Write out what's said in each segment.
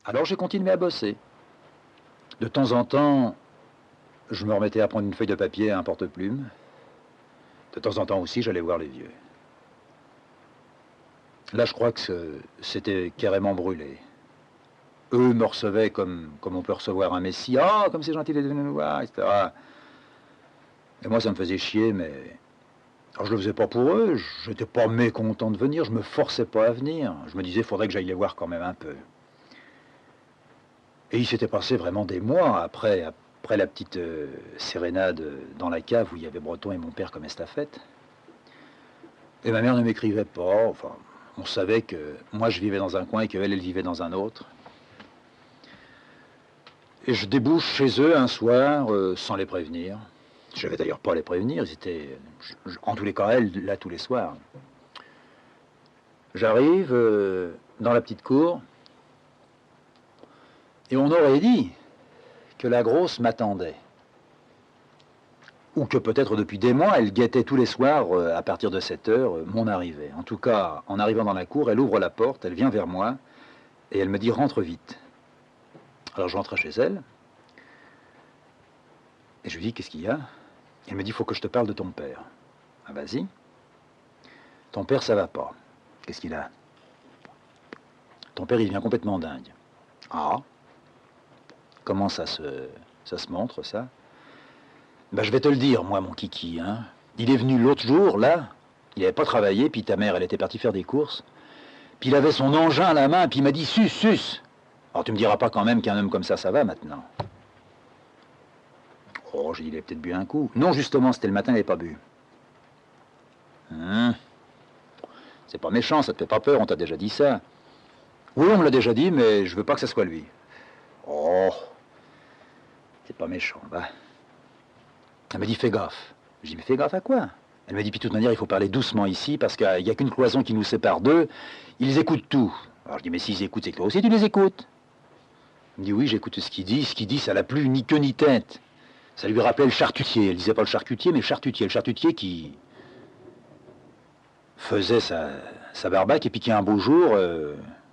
Alors j'ai continué à bosser. De temps en temps, je me remettais à prendre une feuille de papier et un porte-plume. De temps en temps aussi, j'allais voir les vieux. Là, je crois que c'était carrément brûlé. Eux me recevaient comme on peut recevoir un messie. Ah, comme c'est gentil d'être venu nous voir, etc. Et moi, ça me faisait chier, mais... Alors, je le faisais pas pour eux, j'étais pas mécontent de venir, je me forçais pas à venir. Je me disais, faudrait que j'aille les voir quand même un peu. Et il s'était passé vraiment des mois après la petite sérénade dans la cave où il y avait Breton et mon père comme estafette. Et ma mère ne m'écrivait pas, enfin, on savait que moi je vivais dans un coin et qu'elle, elle vivait dans un autre. Et je débouche chez eux un soir sans les prévenir. Je n'avais d'ailleurs pas à les prévenir, ils étaient, en tous les cas, elle, là tous les soirs. J'arrive dans la petite cour et on aurait dit que la grosse m'attendait. Ou que peut-être depuis des mois, elle guettait tous les soirs, à partir de 7 heures, mon arrivée. En tout cas, en arrivant dans la cour, elle ouvre la porte, elle vient vers moi, et elle me dit « rentre vite ». Alors je rentre chez elle, et je lui dis « qu'est-ce qu'il y a ?» Elle me dit « faut que je te parle de ton père ». Ah vas-y. Ton père, ça va pas. Qu'est-ce qu'il a? Ton père, il devient complètement dingue. Ah. Comment ça se montre, ça? Ben, je vais te le dire, moi, mon kiki, hein. Il est venu l'autre jour, là, il n'avait pas travaillé, puis ta mère, elle était partie faire des courses. Puis il avait son engin à la main, puis il m'a dit « sus, sus ». Alors tu me diras pas quand même qu'un homme comme ça va maintenant. Oh, j'ai dit, il a peut-être bu un coup. Non, justement, c'était le matin, il n'avait pas bu. C'est pas méchant, ça te fait pas peur, on t'a déjà dit ça. Oui, on me l'a déjà dit, mais je veux pas que ça soit lui. Oh, c'est pas méchant, va. Elle m'a dit, fais gaffe. J'ai dit, mais fais gaffe à quoi? Elle m'a dit, puis de toute manière, il faut parler doucement ici, parce qu'il n'y a qu'une cloison qui nous sépare d'eux. Ils écoutent tout. Alors je dis, mais s'ils écoutent, c'est que toi aussi tu les écoutes. Elle me dit, oui, j'écoute ce qu'il dit. Ce qu'il dit, ça n'a plus ni queue ni tête. Ça lui rappelait le charcutier. Elle disait pas le charcutier, mais le charcutier. Le charcutier qui faisait sa barbaque, et puis qui un beau jour,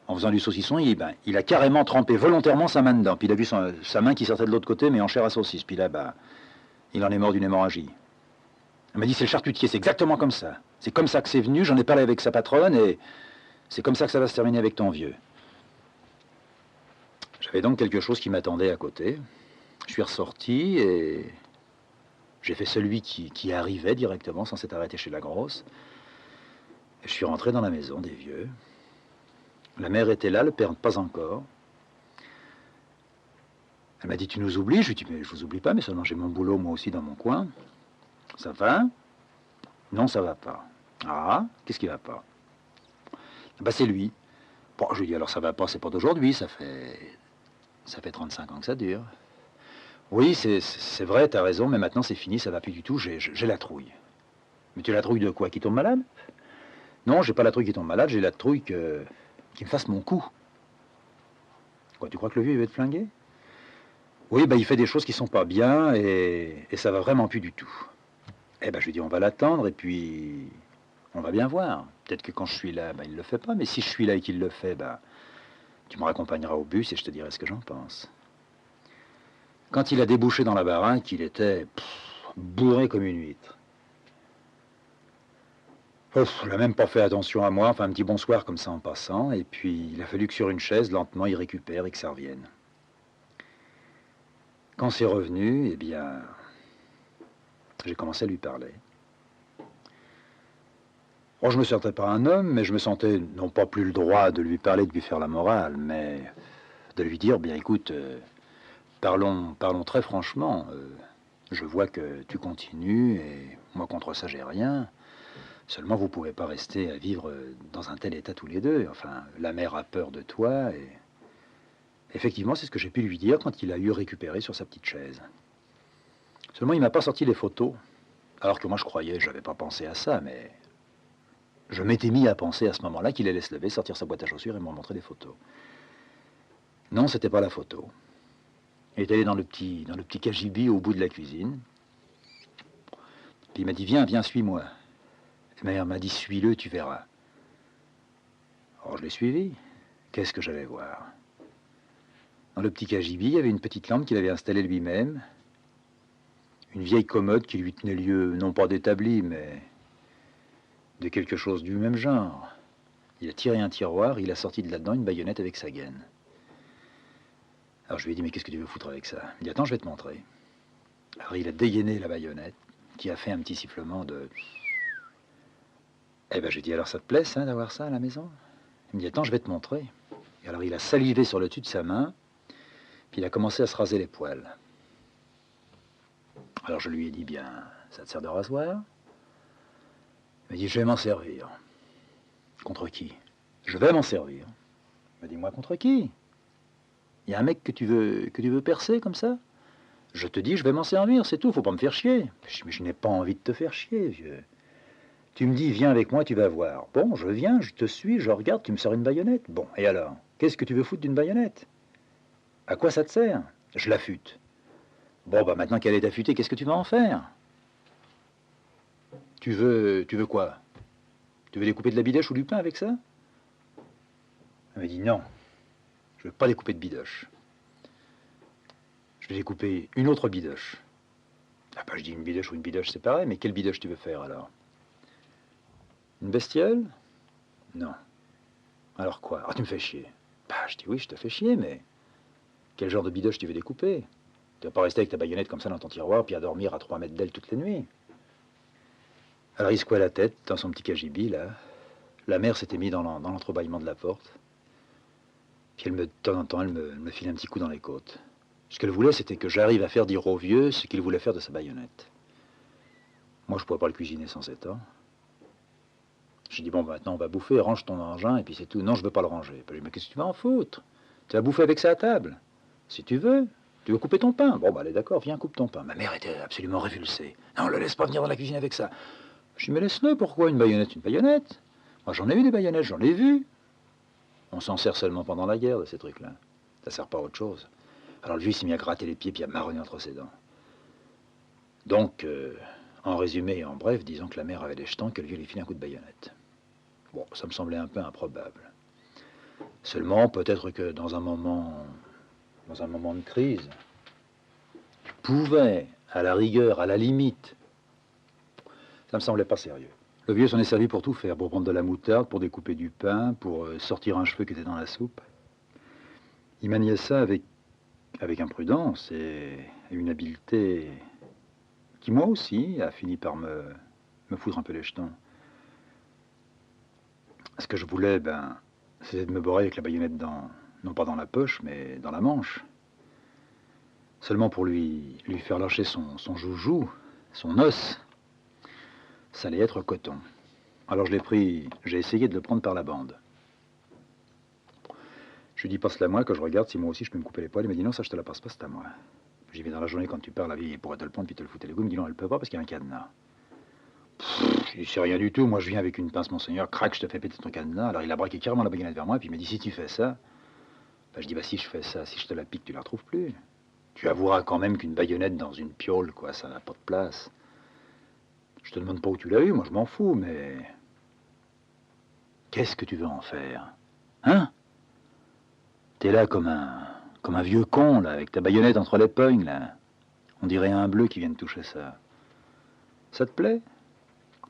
en faisant du saucisson, il a carrément trempé volontairement sa main dedans. Puis il a vu sa main qui sortait de l'autre côté, mais en chair à saucisse. Puis là, il en est mort d'une hémorragie. Elle m'a dit, c'est le charcutier, c'est exactement comme ça. C'est comme ça que c'est venu, j'en ai parlé avec sa patronne, et c'est comme ça que ça va se terminer avec ton vieux. J'avais donc quelque chose qui m'attendait à côté. Je suis ressorti, et j'ai fait celui qui arrivait directement, sans s'être arrêté chez la grosse. Et je suis rentré dans la maison des vieux. La mère était là, le père pas encore. Elle m'a dit, tu nous oublies? Je lui ai dit, mais je vous oublie pas, mais seulement j'ai mon boulot, moi aussi, dans mon coin. Ça va? Non, ça va pas. Ah, qu'est-ce qui va pas? Bah, c'est lui. Bon, je lui ai dit, alors ça va pas, c'est pas d'aujourd'hui, ça fait 35 ans que ça dure. Oui, c'est vrai, t'as raison, mais maintenant c'est fini, ça va plus du tout, j'ai la trouille. Mais tu as la trouille de quoi? Qui tombe malade? Non, j'ai pas la trouille qui tombe malade, j'ai la trouille qui me fasse mon coup. Quoi, tu crois que le vieux, il va être flingué? Oui, bah, il fait des choses qui sont pas bien, et ça va vraiment plus du tout. Eh ben, je lui dis, on va l'attendre, et puis on va bien voir. Peut-être que quand je suis là, bah, il le fait pas, mais si je suis là et qu'il le fait, bah, tu me raccompagneras au bus et je te dirai ce que j'en pense. Quand il a débouché dans la baraque, il était bourré comme une huître. Ouf, il n'a même pas fait attention à moi, enfin un petit bonsoir comme ça en passant, et puis il a fallu que sur une chaise, lentement, il récupère et que ça revienne. Quand c'est revenu, eh bien, j'ai commencé à lui parler. Oh, je me sentais pas un homme, mais je me sentais non pas plus le droit de lui parler, de lui faire la morale, mais de lui dire, bien écoute, parlons très franchement. Je vois que tu continues, et moi contre ça j'ai rien. Seulement vous pouvez pas rester à vivre dans un tel état tous les deux. Enfin, la mère a peur de toi, et effectivement c'est ce que j'ai pu lui dire quand il a eu récupéré sur sa petite chaise. Seulement il m'a pas sorti les photos, alors que moi je croyais, j'avais pas pensé à ça, mais je m'étais mis à penser à ce moment-là qu'il allait se lever, sortir sa boîte à chaussures et me montrer des photos. Non, c'était pas la photo. Il est allé dans le petit cagibi au bout de la cuisine. Puis il m'a dit, viens, suis-moi. Et ma mère m'a dit, suis-le, tu verras. Alors je l'ai suivi. Qu'est-ce que j'allais voir? Dans le petit cagibi, il y avait une petite lampe qu'il avait installée lui-même. Une vieille commode qui lui tenait lieu, non pas d'établi, mais de quelque chose du même genre. Il a tiré un tiroir, il a sorti de là-dedans une baïonnette avec sa gaine. Alors je lui ai dit, mais qu'est-ce que tu veux foutre avec ça? Il dit, attends, je vais te montrer. Alors il a dégainé la baïonnette, qui a fait un petit sifflement de... Eh ben j'ai dit, alors ça te plaît, ça, d'avoir ça à la maison? Il me dit, attends, je vais te montrer. Et alors il a salivé sur le dessus de sa main, puis il a commencé à se raser les poils. Alors je lui ai dit, bien, ça te sert de rasoir? Il m'a dit, je vais m'en servir. Contre qui? Je vais m'en servir. Il m'a dit, moi, contre qui? Il y a un mec que tu veux percer comme ça? Je te dis, je vais m'en servir, c'est tout, faut pas me faire chier. Mais je n'ai pas envie de te faire chier, vieux. Tu me dis, viens avec moi, tu vas voir. Bon, je viens, je te suis, je regarde, tu me sors une baïonnette. Bon, et alors? Qu'est-ce que tu veux foutre d'une baïonnette? À quoi ça te sert? Je l'affûte. Bon, bah maintenant qu'elle est affûtée, qu'est-ce que tu vas en faire? Tu veux quoi? Tu veux découper de la bidoche ou du pain avec ça? Elle m'a dit, non, je veux pas découper de bidoche. Je vais découper une autre bidoche. Ah bah je dis une bidoche ou une bidoche, c'est pareil, mais quelle bidoche tu veux faire alors? Une bestiole? Non. Alors quoi? Ah, tu me fais chier. Bah, je dis oui, je te fais chier, mais quel genre de bidoche tu veux découper? Tu vas pas rester avec ta baïonnette comme ça dans ton tiroir, puis à dormir à 3 mètres d'elle toutes les nuits. Alors il secoua la tête dans son petit cagibi, là. La mère s'était mise dans l'entrebâillement de la porte. Puis elle de temps en temps, elle me filait un petit coup dans les côtes. Ce qu'elle voulait, c'était que j'arrive à faire dire au vieux ce qu'il voulait faire de sa baïonnette. Moi, je ne pourrais pas le cuisiner sans cet homme. J'ai dit, bon, bah, maintenant, on va bouffer, range ton engin, et puis c'est tout. Non, je ne veux pas le ranger. J'ai dit, mais qu'est-ce que tu vas en foutre? Tu vas bouffer avec ça à table. Si tu veux. Tu veux couper ton pain? Bon, bah, allez, d'accord, viens, coupe ton pain. Ma mère était absolument révulsée. Non, le laisse pas venir dans la cuisine avec ça. Je dis, mais laisse-le, pourquoi? Une baïonnette, une baïonnette. Moi, j'en ai eu des baïonnettes, j'en ai vu. On s'en sert seulement pendant la guerre de ces trucs-là. Ça sert pas à autre chose. Alors le vieux s'est mis à gratter les pieds puis à marronner entre ses dents. Donc, en résumé et en bref, disons que la mère avait les jetons, que le vieux lui filait un coup de baïonnette. Bon, ça me semblait un peu improbable. Seulement, peut-être que dans un moment de crise, je pouvais, à la rigueur, à la limite, ça me semblait pas sérieux. Le vieux s'en est servi pour tout faire, pour prendre de la moutarde, pour découper du pain, pour sortir un cheveu qui était dans la soupe. Il maniait ça avec imprudence et une habileté qui, moi aussi, a fini par me foutre un peu les jetons. Ce que je voulais, ben, c'était de me bourrer avec la baïonnette non pas dans la poche, mais dans la manche. Seulement pour lui faire lâcher son joujou, son os. Ça allait être coton. Alors je l'ai pris, j'ai essayé de le prendre par la bande. Je lui dis, passe-la moi, que je regarde si moi aussi je peux me couper les poils. Il m'a dit, non, ça je te la passe pas, c'est à moi. J'y vais dans la journée quand tu pars, la vieille pourrait te le prendre puis te le foutre les goûts. Il me dit, non, elle peut pas parce qu'il y a un cadenas. Je dis, c'est rien du tout, moi je viens avec une pince, monseigneur, crac, je te fais péter ton cadenas. Alors il a braqué carrément la baguette vers moi, puis il m'a dit, si tu fais ça, ben, je dis, bah si je fais ça, si je te la pique, tu la retrouves plus. Tu avoueras quand même qu'une baïonnette dans une piole, quoi, ça n'a pas de place. Je te demande pas où tu l'as eu, moi je m'en fous, mais... Qu'est-ce que tu veux en faire? Hein? T'es là comme un vieux con, là, avec ta baïonnette entre les pognes, là. On dirait un bleu qui vient de toucher ça. Ça te plaît?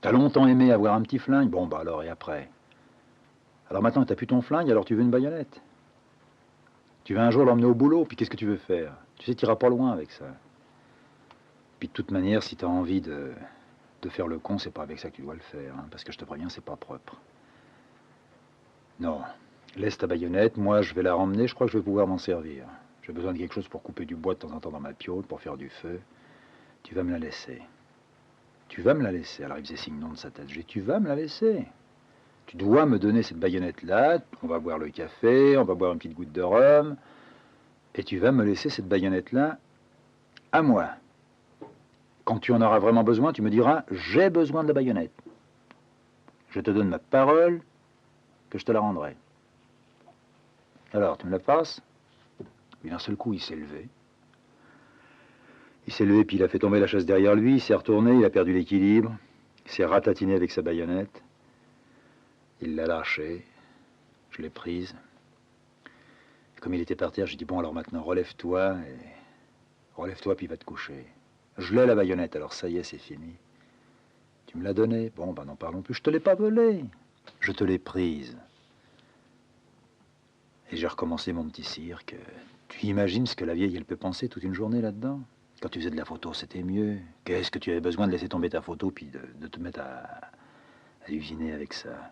T'as longtemps aimé avoir un petit flingue? Bon, bah alors, et après? Alors maintenant que t'as plus ton flingue, alors tu veux une baïonnette? Tu vas un jour l'emmener au boulot, puis qu'est-ce que tu veux faire? Tu sais, t'iras pas loin avec ça. Puis de toute manière, si t'as envie de faire le con, c'est pas avec ça que tu dois le faire, hein, parce que je te préviens, c'est pas propre. Non, laisse ta baïonnette, moi je vais la ramener, je crois que je vais pouvoir m'en servir. J'ai besoin de quelque chose pour couper du bois de temps en temps dans ma piole, pour faire du feu. Tu vas me la laisser. Tu vas me la laisser. Alors il faisait signe non de sa tête. J'ai dit, tu vas me la laisser. Tu dois me donner cette baïonnette-là, on va boire le café, on va boire une petite goutte de rhum, et tu vas me laisser cette baïonnette-là à moi. Quand tu en auras vraiment besoin, tu me diras, j'ai besoin de la baïonnette. Je te donne ma parole que je te la rendrai. Alors, tu me la passes? Puis d'un seul coup, il s'est levé. Il s'est levé, puis il a fait tomber la chaise derrière lui, il s'est retourné, il a perdu l'équilibre, il s'est ratatiné avec sa baïonnette. Il l'a lâchée, je l'ai prise. Comme il était par terre, j'ai dit, bon, alors maintenant, relève-toi, puis va te coucher. Je l'ai, la baïonnette, alors ça y est, c'est fini. Tu me l'as donnée. Bon, ben n'en parlons plus. Je te l'ai pas volée. Je te l'ai prise. Et j'ai recommencé mon petit cirque. Tu imagines ce que la vieille, elle peut penser toute une journée là-dedans? Quand tu faisais de la photo, c'était mieux. Qu'est-ce que tu avais besoin de laisser tomber ta photo, puis de te mettre à usiner avec ça?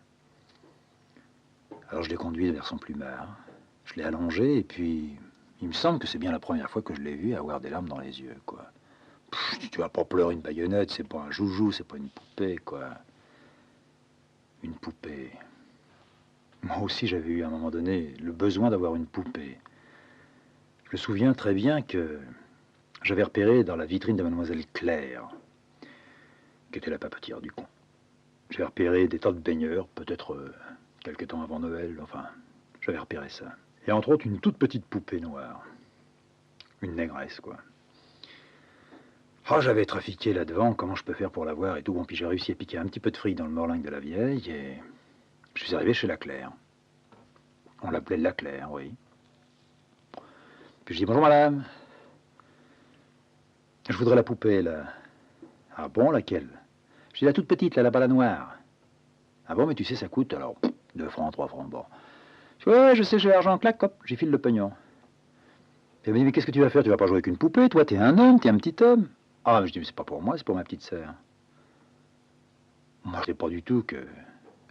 Alors je l'ai conduit vers son plumard. Je l'ai allongé, et puis il me semble que c'est bien la première fois que je l'ai vu avoir des larmes dans les yeux, quoi. Tu vas pas pleurer une baïonnette, c'est pas un joujou, c'est pas une poupée, quoi. Une poupée. Moi aussi, j'avais eu à un moment donné le besoin d'avoir une poupée. Je me souviens très bien que j'avais repéré dans la vitrine de Mademoiselle Claire, qui était la papetière du coin. J'avais repéré des tas de baigneurs, peut-être quelque temps avant Noël, enfin, j'avais repéré ça. Et entre autres, une toute petite poupée noire. Une négresse, quoi. Oh, j'avais trafiqué là-devant, comment je peux faire pour l'avoir et tout. Bon, puis j'ai réussi à piquer un petit peu de fric dans le morlingue de la vieille, et je suis arrivé chez la Claire. On l'appelait la Claire, oui. Puis je dis, bonjour madame. Je voudrais la poupée, là. Ah bon, laquelle? Je dis, la toute petite, là, la balle noire. Ah bon, mais tu sais, ça coûte, alors, 2 francs, 3 francs, bon. Je dis, ouais, je sais, j'ai l'argent, clac, hop, j'y file le pognon. Elle me dit, mais qu'est-ce que tu vas faire? Tu vas pas jouer avec une poupée, toi, t'es un homme, t'es un petit homme. Ah, mais je dis, mais c'est pas pour moi, c'est pour ma petite sœur. Moi, je sais pas du tout que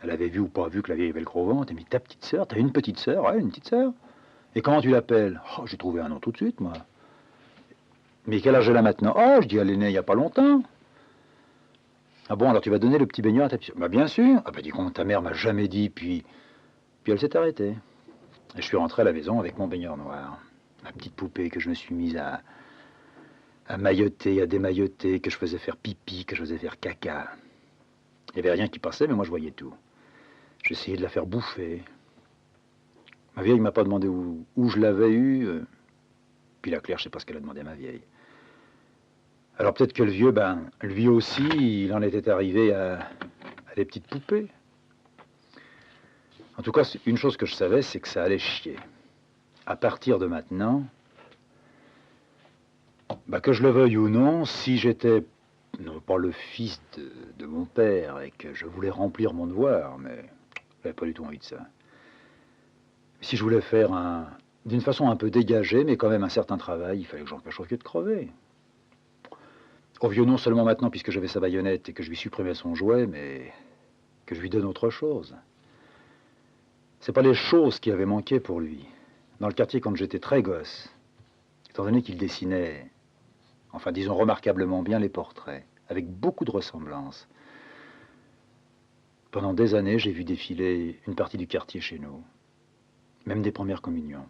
elle avait vu ou pas vu que la vieille avait le gros ventre. Mais ta petite sœur, t'as une petite sœur? Ouais, une petite sœur. Et comment tu l'appelles? Oh, j'ai trouvé un nom tout de suite, moi. Mais quel âge elle a maintenant? Oh, je dis, elle est née il y a pas longtemps. Ah bon, alors tu vas donner le petit baigneur à ta petite sœur? Bah bien sûr. Ah bah dis donc, ta mère m'a jamais dit, puis elle s'est arrêtée. Et je suis rentré à la maison avec mon baigneur noir. Ma petite poupée que je me suis mise à mailloter, à démailloter, que je faisais faire pipi, que je faisais faire caca. Il n'y avait rien qui passait, mais moi je voyais tout. J'essayais de la faire bouffer. Ma vieille m'a pas demandé où je l'avais eu. Puis la Claire, je sais pas ce qu'elle a demandé à ma vieille. Alors peut-être que le vieux, ben, lui aussi, il en était arrivé à des petites poupées. En tout cas, une chose que je savais, c'est que ça allait chier. À partir de maintenant, bah, que je le veuille ou non, si j'étais non pas le fils de mon père et que je voulais remplir mon devoir, mais j'avais pas du tout envie de ça. Si je voulais faire d'une façon un peu dégagée, mais quand même un certain travail, il fallait que j'empêche au vieux de crever. Au vieux non seulement maintenant, puisque j'avais sa baïonnette et que je lui supprimais son jouet, mais que je lui donne autre chose. C'est pas les choses qui avaient manqué pour lui. Dans le quartier, quand j'étais très gosse, étant donné qu'il dessinait, enfin disons remarquablement bien les portraits, avec beaucoup de ressemblances, pendant des années, j'ai vu défiler une partie du quartier chez nous, même des premières communions.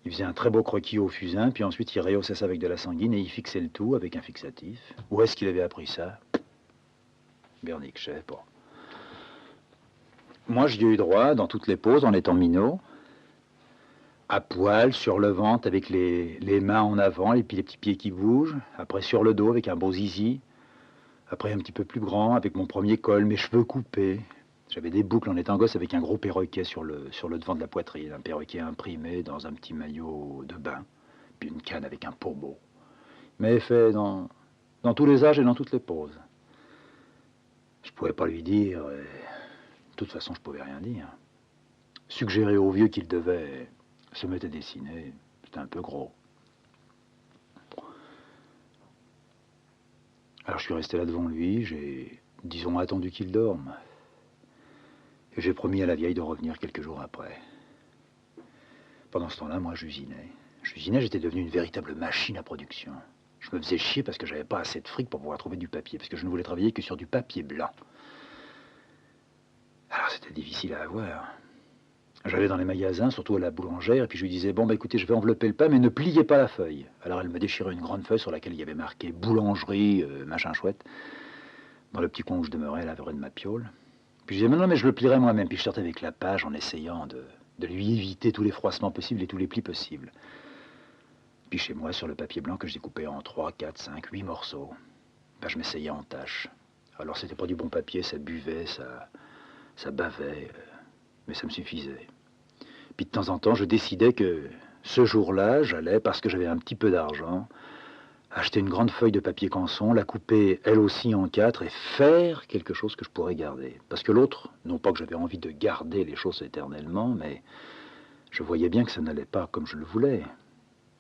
Il faisait un très beau croquis au fusain, puis ensuite il rehaussait ça avec de la sanguine et il fixait le tout avec un fixatif. Où est-ce qu'il avait appris ça? Bernique, je sais pas. Moi, j'y ai eu droit dans toutes les poses en étant minot, à poil, sur le ventre, avec les mains en avant, et puis les petits pieds qui bougent. Après, sur le dos, avec un beau zizi. Après, un petit peu plus grand, avec mon premier col, mes cheveux coupés. J'avais des boucles en étant gosse avec un gros perroquet sur le devant de la poitrine. Un perroquet imprimé dans un petit maillot de bain. Puis une canne avec un pommeau. Mais fait dans tous les âges et dans toutes les poses. Je pouvais pas lui dire, et de toute façon, je pouvais rien dire. Suggérer au vieux qu'il devait se mettre à dessiner, c'était un peu gros. Alors je suis resté là devant lui, j'ai, disons, attendu qu'il dorme. Et j'ai promis à la vieille de revenir quelques jours après. Pendant ce temps-là, moi, j'usinais. J'usinais, j'étais devenu une véritable machine à production. Je me faisais chier parce que j'avais pas assez de fric pour pouvoir trouver du papier, parce que je ne voulais travailler que sur du papier blanc. Alors c'était difficile à avoir. J'allais dans les magasins, surtout à la boulangère, et puis je lui disais, bon, bah écoutez, je vais envelopper le pain, mais ne pliez pas la feuille. Alors elle me déchirait une grande feuille sur laquelle il y avait marqué boulangerie, machin chouette, dans le petit coin où je demeurais, à la verre de ma piole. Puis je disais, non, mais je le plierai moi-même. Puis je sortais avec la page en essayant de lui éviter tous les froissements possibles et tous les plis possibles. Puis chez moi, sur le papier blanc que je découpais en 3, 4, 5, 8 morceaux, ben, je m'essayais en tâche. Alors c'était pas du bon papier, ça buvait, ça bavait, mais ça me suffisait. Puis de temps en temps, je décidais que ce jour-là, j'allais, parce que j'avais un petit peu d'argent, acheter une grande feuille de papier canson, la couper elle aussi en 4 et faire quelque chose que je pourrais garder. Parce que l'autre, non pas que j'avais envie de garder les choses éternellement, mais je voyais bien que ça n'allait pas comme je le voulais.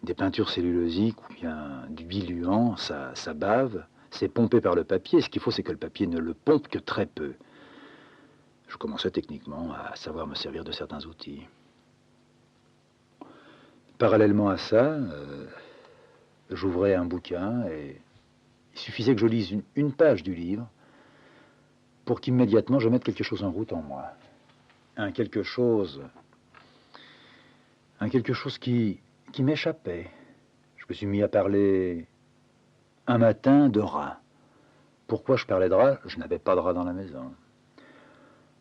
Des peintures cellulosiques ou bien du diluant, ça bave, c'est pompé par le papier. Ce qu'il faut, c'est que le papier ne le pompe que très peu. Je commençais techniquement à savoir me servir de certains outils. Parallèlement à ça, j'ouvrais un bouquin et il suffisait que je lise une page du livre pour qu'immédiatement je mette quelque chose en route en moi. Un quelque chose qui m'échappait. Je me suis mis à parler un matin de rats. Pourquoi je parlais de rats? Je n'avais pas de rats dans la maison.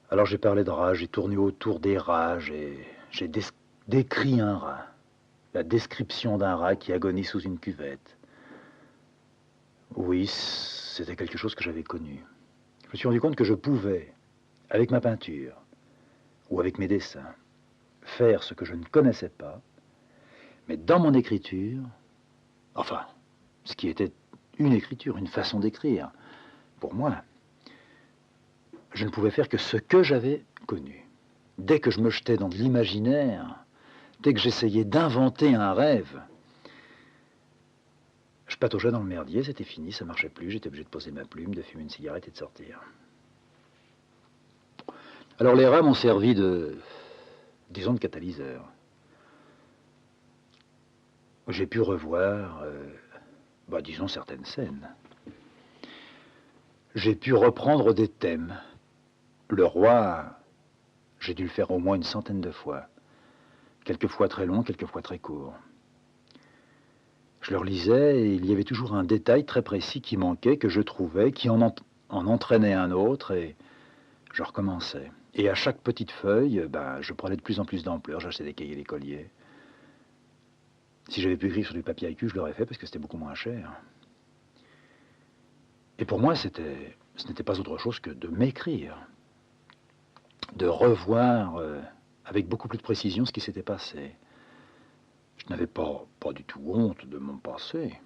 Alors j'ai parlé de rats, j'ai tourné autour des rats, j'ai décrit un rat. La description d'un rat qui agonise sous une cuvette. Oui, c'était quelque chose que j'avais connu. Je me suis rendu compte que je pouvais, avec ma peinture ou avec mes dessins, faire ce que je ne connaissais pas, mais dans mon écriture, enfin, ce qui était une écriture, une façon d'écrire, pour moi, je ne pouvais faire que ce que j'avais connu. Dès que je me jetais dans de l'imaginaire, dès que j'essayais d'inventer un rêve, je pataugeais dans le merdier, c'était fini, ça marchait plus, j'étais obligé de poser ma plume, de fumer une cigarette et de sortir. Alors les rats m'ont servi disons, de catalyseur. J'ai pu revoir, disons, certaines scènes. J'ai pu reprendre des thèmes. Le roi, j'ai dû le faire au moins une centaine de fois. Quelquefois très long, quelquefois très court. Je le relisais et il y avait toujours un détail très précis qui manquait, que je trouvais, qui en entraînait un autre et je recommençais. Et à chaque petite feuille, je prenais de plus en plus d'ampleur, j'achetais des cahiers d'écolier. Si j'avais pu écrire sur du papier à cul, je l'aurais fait parce que c'était beaucoup moins cher. Et pour moi, ce n'était pas autre chose que de m'écrire, de revoir avec beaucoup plus de précision ce qui s'était passé. Je n'avais pas du tout honte de mon passé.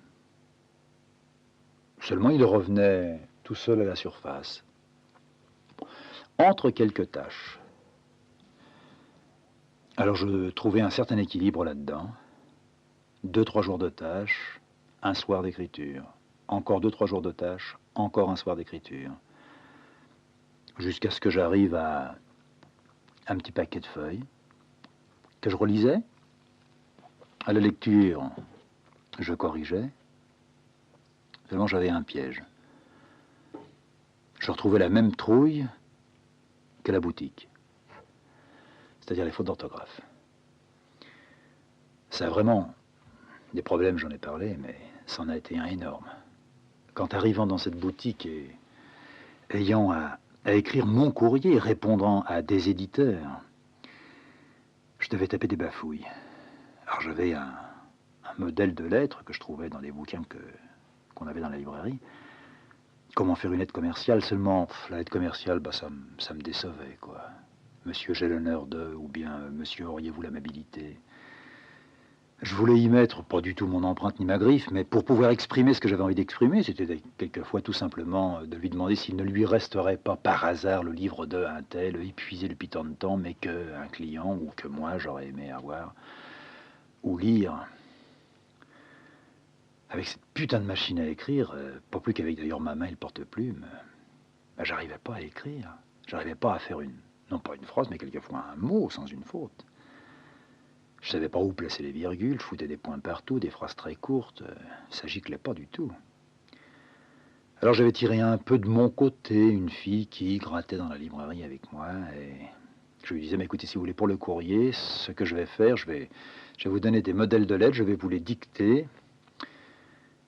Seulement, il revenait tout seul à la surface, entre quelques tâches. Alors je trouvais un certain équilibre là-dedans. 2-3 jours de tâches, un soir d'écriture. Encore 2-3 jours de tâches, encore un soir d'écriture. Jusqu'à ce que j'arrive à un petit paquet de feuilles que je relisais. À la lecture, je corrigeais. Seulement j'avais un piège. Je retrouvais la même trouille qu'à la boutique. C'est-à-dire les fautes d'orthographe. Ça a vraiment des problèmes, j'en ai parlé, mais ça en a été un énorme. Quand arrivant dans cette boutique et ayant à écrire mon courrier, répondant à des éditeurs, je devais taper des bafouilles. Alors j'avais un modèle de lettre que je trouvais dans les bouquins qu'on avait dans la librairie. Comment faire une lettre commerciale, seulement la lettre commerciale, ça me décevait, quoi. Monsieur, j'ai l'honneur de, ou bien monsieur, auriez-vous l'amabilité. Je voulais y mettre pas du tout mon empreinte ni ma griffe, mais pour pouvoir exprimer ce que j'avais envie d'exprimer, c'était quelquefois tout simplement de lui demander s'il ne lui resterait pas par hasard le livre de un tel, épuisé depuis tant de temps, mais qu'un client ou que moi j'aurais aimé avoir ou lire. Avec cette putain de machine à écrire, pas plus qu'avec d'ailleurs ma main et le porte-plume, j'arrivais pas à écrire. J'arrivais pas à faire non pas une phrase, mais quelquefois un mot sans une faute. Je savais pas où placer les virgules, je foutais des points partout, des phrases très courtes, ça giclait pas du tout. Alors j'avais tiré un peu de mon côté une fille qui grattait dans la librairie avec moi et je lui disais, mais écoutez, si vous voulez pour le courrier, ce que je vais faire, je vais vous donner des modèles de lettres, je vais vous les dicter.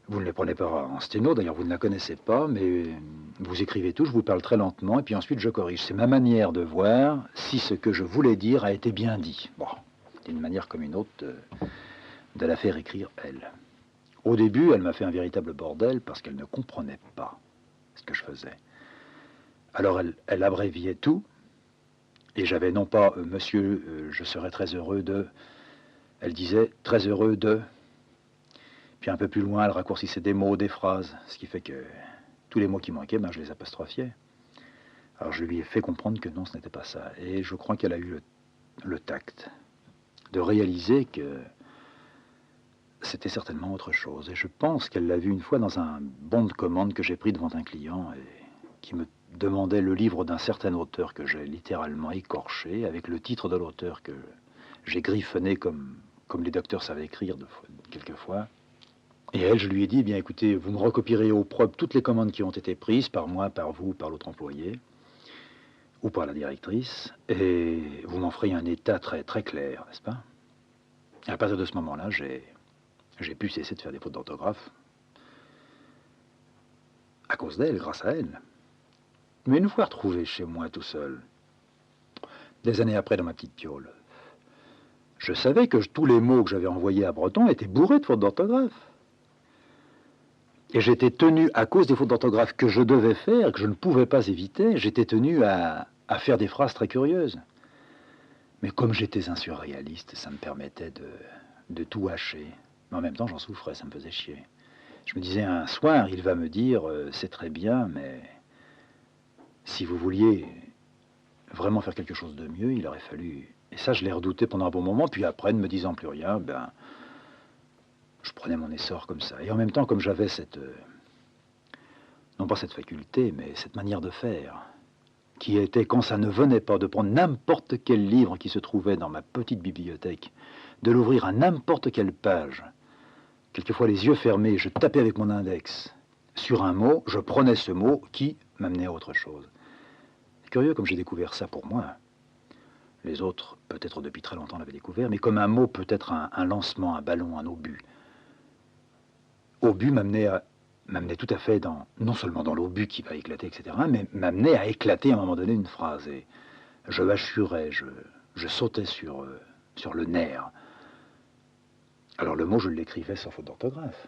Vous ne les prenez pas en sténo, d'ailleurs vous ne la connaissez pas, mais vous écrivez tout, je vous parle très lentement et puis ensuite je corrige. C'est ma manière de voir si ce que je voulais dire a été bien dit. Bon. D'une manière comme une autre, de la faire écrire elle. Au début, elle m'a fait un véritable bordel parce qu'elle ne comprenait pas ce que je faisais. Alors elle abréviait tout, Et j'avais non pas monsieur, je serais très heureux de. Elle disait très heureux de. Puis un peu plus loin, elle raccourcissait des mots, des phrases, ce qui fait que tous les mots qui manquaient, ben, je les apostrophiais. Alors je lui ai fait comprendre que non, ce n'était pas ça. Et je crois qu'elle a eu le tact de réaliser que c'était certainement autre chose. Et je pense qu'elle l'a vu une fois dans un bon de commande que j'ai pris devant un client et qui me demandait le livre d'un certain auteur que j'ai littéralement écorché, avec le titre de l'auteur que j'ai griffonné comme les docteurs savaient écrire quelquefois. Et elle, je lui ai dit, eh bien écoutez, vous me recopierez au propre toutes les commandes qui ont été prises par moi, par vous, par l'autre employé, ou par la directrice, et vous m'en ferez un état très, très clair, n'est-ce pas? Et à partir de ce moment-là, j'ai pu cesser de faire des fautes d'orthographe à cause d'elle, grâce à elle. Mais une fois retrouvé chez moi tout seul, des années après dans ma petite piole, je savais que tous les mots que j'avais envoyés à Breton étaient bourrés de fautes d'orthographe. Et j'étais tenu, à cause des fautes d'orthographe que je devais faire, que je ne pouvais pas éviter, j'étais tenu à faire des phrases très curieuses. Mais comme j'étais un surréaliste, ça me permettait de tout hacher. Mais en même temps, j'en souffrais, ça me faisait chier. Je me disais, un soir, il va me dire, c'est très bien, mais si vous vouliez vraiment faire quelque chose de mieux, il aurait fallu... Et ça, je l'ai redouté pendant un bon moment, puis après, ne me disant plus rien, ben, je prenais mon essor comme ça. Et en même temps, comme j'avais cette... non pas cette faculté, mais cette manière de faire, qui était, quand ça ne venait pas, de prendre n'importe quel livre qui se trouvait dans ma petite bibliothèque, de l'ouvrir à n'importe quelle page, quelquefois les yeux fermés, je tapais avec mon index sur un mot, je prenais ce mot qui m'amenait à autre chose. C'est curieux comme j'ai découvert ça pour moi. Les autres, peut-être depuis très longtemps, l'avaient découvert, mais comme un mot peut être un lancement, un ballon, un obus. Obus m'amenait tout à fait dans, non seulement dans l'obus qui va éclater, etc., mais m'amenait à éclater à un moment donné une phrase. Et je hachurais, je sautais sur le nerf. Alors le mot, je l'écrivais sans faute d'orthographe.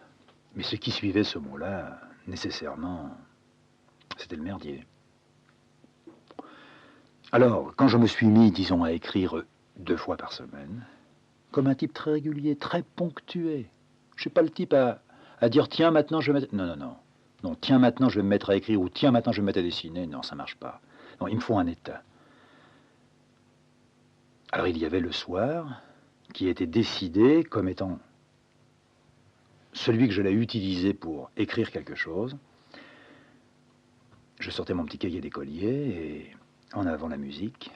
Mais ce qui suivait ce mot-là, nécessairement, c'était le merdier. Alors, quand je me suis mis, disons, à écrire 2 fois par semaine, comme un type très régulier, très ponctué, je ne suis pas le type à dire, tiens, maintenant je vais mettre... Non, non, non. Non, tiens, maintenant je vais me mettre à écrire, ou tiens, maintenant je vais me mettre à dessiner. Non, ça ne marche pas. Non, il me faut un état. Alors il y avait le soir, qui était décidé comme étant celui que je l'ai utilisé pour écrire quelque chose. Je sortais mon petit cahier d'écolier et en avant la musique,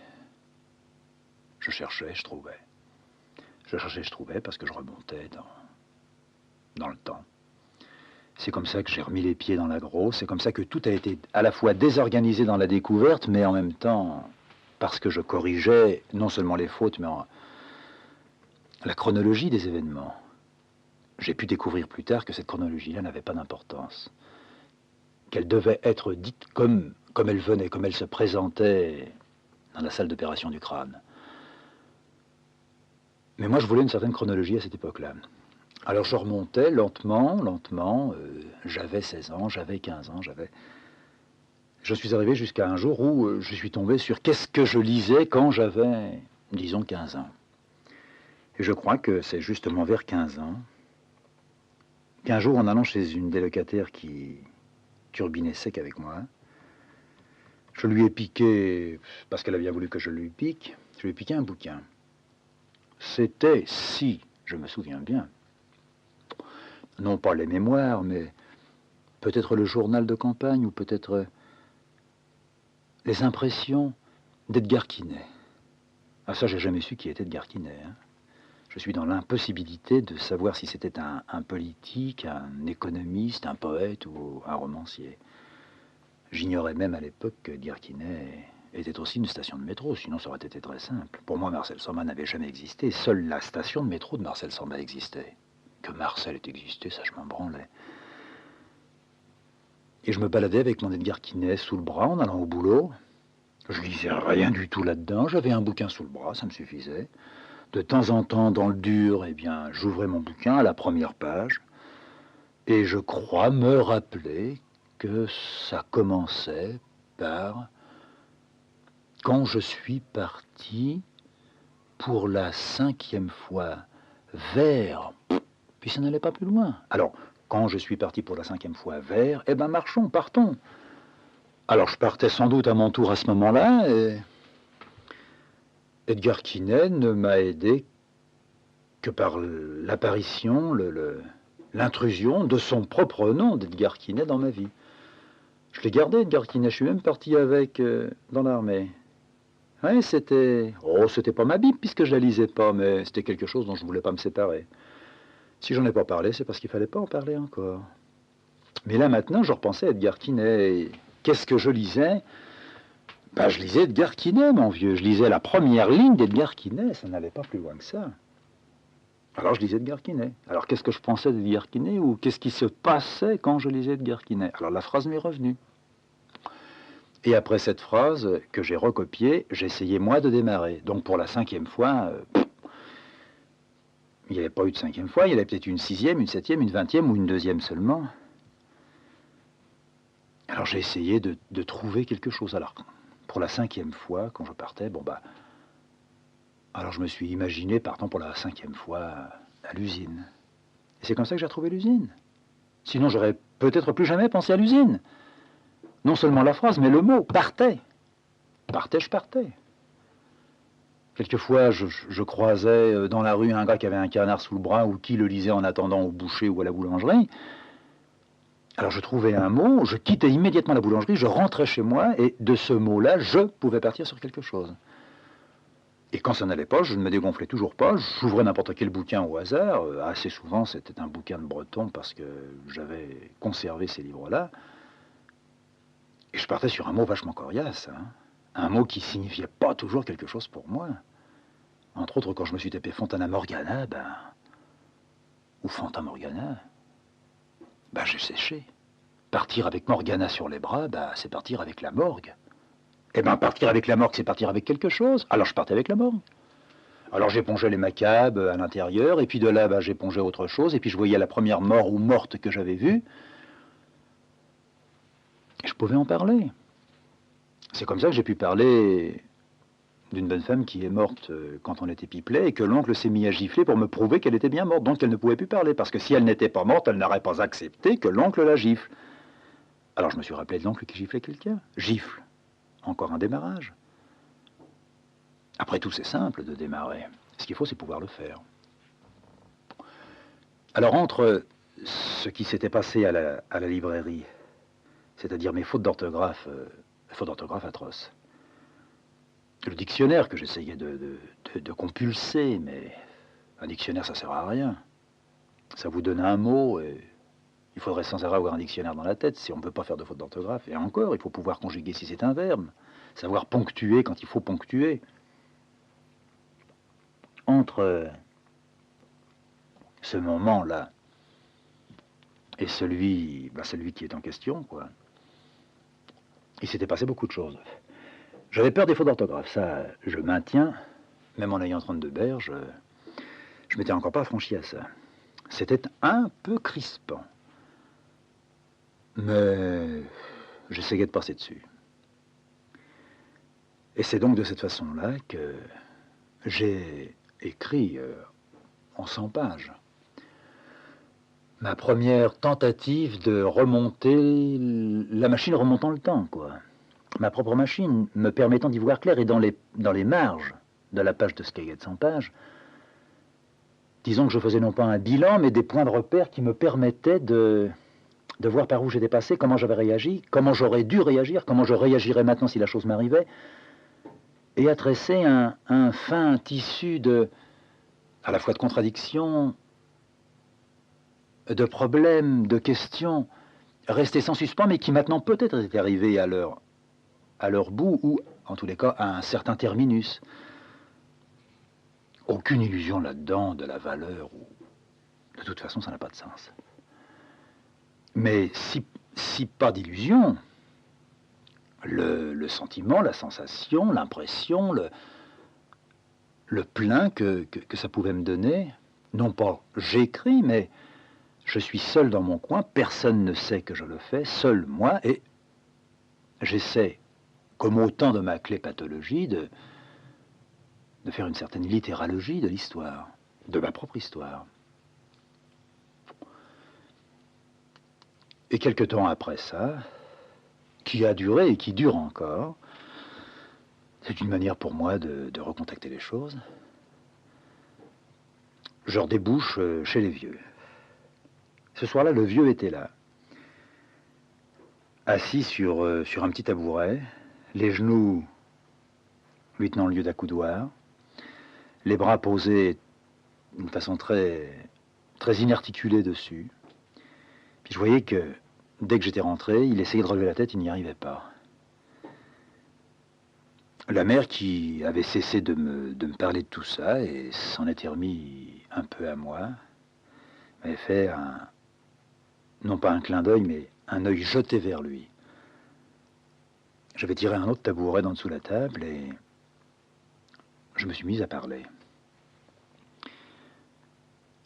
je cherchais, je trouvais. Je cherchais, je trouvais parce que je remontais dans le temps. C'est comme ça que j'ai remis les pieds dans l'agro, c'est comme ça que tout a été à la fois désorganisé dans la découverte, mais en même temps parce que je corrigeais non seulement les fautes, mais la chronologie des événements. J'ai pu découvrir plus tard que cette chronologie-là n'avait pas d'importance, qu'elle devait être dite comme elle venait, comme elle se présentait dans la salle d'opération du crâne. Mais moi, je voulais une certaine chronologie à cette époque-là. Alors je remontais lentement, j'avais 16 ans, j'avais 15 ans, Je suis arrivé jusqu'à un jour où je suis tombé sur qu'est-ce que je lisais quand j'avais, disons, 15 ans. Et je crois que c'est justement vers 15 ans qu'un jour, en allant chez une des locataires qui turbinait sec avec moi, je lui ai piqué, parce qu'elle a bien voulu que je lui pique, je lui ai piqué un bouquin. C'était, si je me souviens bien, non pas les mémoires, mais peut-être le journal de campagne ou peut-être les impressions d'Edgar Quinet. Ah ça, j'ai jamais su qui était Edgar Quinet. Hein. Je suis dans l'impossibilité de savoir si c'était un politique, un économiste, un poète ou un romancier. J'ignorais même à l'époque que Edgar Quinet était aussi une station de métro, sinon ça aurait été très simple. Pour moi, Marcel Samba n'avait jamais existé. Seule la station de métro de Marcel Samba existait. Que Marcel ait existé, ça je m'en branlais. Et je me baladais avec mon Edgar Quinet sous le bras en allant au boulot. Je lisais rien du tout là-dedans. J'avais un bouquin sous le bras, ça me suffisait. De temps en temps, dans le dur, eh bien, j'ouvrais mon bouquin à la première page. Et je crois me rappeler que ça commençait par quand je suis parti pour la 5e fois vers... Puis ça n'allait pas plus loin. Alors, quand je suis parti pour la 5e fois vers, eh ben marchons, partons. Alors je partais sans doute à mon tour à ce moment-là, et Edgar Quinet ne m'a aidé que par l'apparition, l'intrusion de son propre nom d'Edgar Quinet dans ma vie. Je l'ai gardé, Edgar Quinet, je suis même parti avec dans l'armée. Oui, c'était... Oh, c'était pas ma Bible, puisque je la lisais pas, mais c'était quelque chose dont je voulais pas me séparer. Si j'en ai pas parlé, c'est parce qu'il fallait pas en parler encore. Mais là, maintenant, je repensais à Edgar Quinet. Qu'est-ce que je lisais? Ben, je lisais Edgar Quinet, mon vieux. Je lisais la première ligne d'Edgar Quinet. Ça n'allait pas plus loin que ça. Alors, je lisais Edgar Quinet. Alors, qu'est-ce que je pensais d'Edgar Quinet? Ou qu'est-ce qui se passait quand je lisais Edgar Quinet? Alors, la phrase m'est revenue. Et après cette phrase, que j'ai recopiée, j'ai essayé, moi, de démarrer. Donc, pour la 5e fois... il n'y avait pas eu de 5e fois, il y avait peut-être une 6e, une 7e, une 20e ou une 2e seulement. Alors j'ai essayé de trouver quelque chose. Alors, pour la 5e fois, quand je partais, bon bah... Alors je me suis imaginé partant pour la 5e fois à l'usine. Et c'est comme ça que j'ai retrouvé l'usine. Sinon j'aurais peut-être plus jamais pensé à l'usine. Non seulement la phrase, mais le mot, partais. Partais, je partais. Quelquefois, je croisais dans la rue un gars qui avait un canard sous le bras ou qui le lisait en attendant au boucher ou à la boulangerie. Alors je trouvais un mot, je quittais immédiatement la boulangerie, je rentrais chez moi et de ce mot-là, je pouvais partir sur quelque chose. Et quand ça n'allait pas, je ne me dégonflais toujours pas, j'ouvrais n'importe quel bouquin au hasard. Assez souvent, c'était un bouquin de breton parce que j'avais conservé ces livres-là. Et je partais sur un mot vachement coriace, hein. Un mot qui signifiait pas toujours quelque chose pour moi. Entre autres, quand je me suis tapé Fontana Morgana, ou Fanta Morgana, j'ai séché. Partir avec Morgana sur les bras, c'est partir avec la morgue. Eh bien, partir avec la morgue, c'est partir avec quelque chose. Alors je partais avec la morgue. Alors j'épongeais les macabres à l'intérieur, et puis de là, j'épongeais autre chose, et puis je voyais la première mort ou morte que j'avais vue, et je pouvais en parler. C'est comme ça que j'ai pu parler d'une bonne femme qui est morte quand on était pipelet, et que l'oncle s'est mis à gifler pour me prouver qu'elle était bien morte, donc elle ne pouvait plus parler, parce que si elle n'était pas morte, elle n'aurait pas accepté que l'oncle la gifle. Alors je me suis rappelé de l'oncle qui giflait quelqu'un. Gifle. Encore un démarrage. Après tout, c'est simple de démarrer. Ce qu'il faut, c'est pouvoir le faire. Alors entre ce qui s'était passé à la librairie, c'est-à-dire mes fautes d'orthographe atroces, le dictionnaire que j'essayais de compulser, mais un dictionnaire, ça sert à rien. Ça vous donne un mot, et il faudrait sans arrêt avoir un dictionnaire dans la tête si on ne peut pas faire de fautes d'orthographe. Et encore, il faut pouvoir conjuguer si c'est un verbe, savoir ponctuer quand il faut ponctuer. Entre ce moment-là et celui qui est en question, quoi, il s'était passé beaucoup de choses. J'avais peur des fautes d'orthographe, ça je maintiens, même en ayant 32 berges, je m'étais encore pas affranchi à ça. C'était un peu crispant, mais j'essayais de passer dessus. Et c'est donc de cette façon-là que j'ai écrit en 100 pages ma première tentative de remonter, la machine remontant le temps, quoi. Ma propre machine, me permettant d'y voir clair, et dans les marges de la page de Skyget 100 pages, disons que je faisais non pas un bilan, mais des points de repère qui me permettaient de voir par où j'étais passé, comment j'avais réagi, comment j'aurais dû réagir, comment je réagirais maintenant si la chose m'arrivait, et à tresser un fin tissu à la fois de contradictions, de problèmes, de questions, restés sans suspens, mais qui maintenant peut-être étaient arrivés à leur bout, ou en tous les cas à un certain terminus. Aucune illusion là-dedans de la valeur, ou de toute façon ça n'a pas de sens. Mais si pas d'illusion, le sentiment, la sensation, l'impression, le plein que ça pouvait me donner, non pas j'écris, mais je suis seul dans mon coin, personne ne sait que je le fais, seul moi, et j'essaie comme autant de ma clépathologie, de faire une certaine littéralogie de l'histoire, de ma propre histoire. Et quelque temps après ça, qui a duré et qui dure encore, c'est une manière pour moi de recontacter les choses. Je redébouche chez les vieux. Ce soir-là, le vieux était là, assis sur un petit tabouret, les genoux lui tenant le lieu d'accoudoir, les bras posés d'une façon très inarticulée dessus. Puis je voyais que dès que j'étais rentré, il essayait de relever la tête, il n'y arrivait pas. La mère, qui avait cessé de me parler de tout ça et s'en était remis un peu à moi, m'avait fait non pas un clin d'œil, mais un œil jeté vers lui. J'avais tiré un autre tabouret d'en dessous de la table et je me suis mis à parler.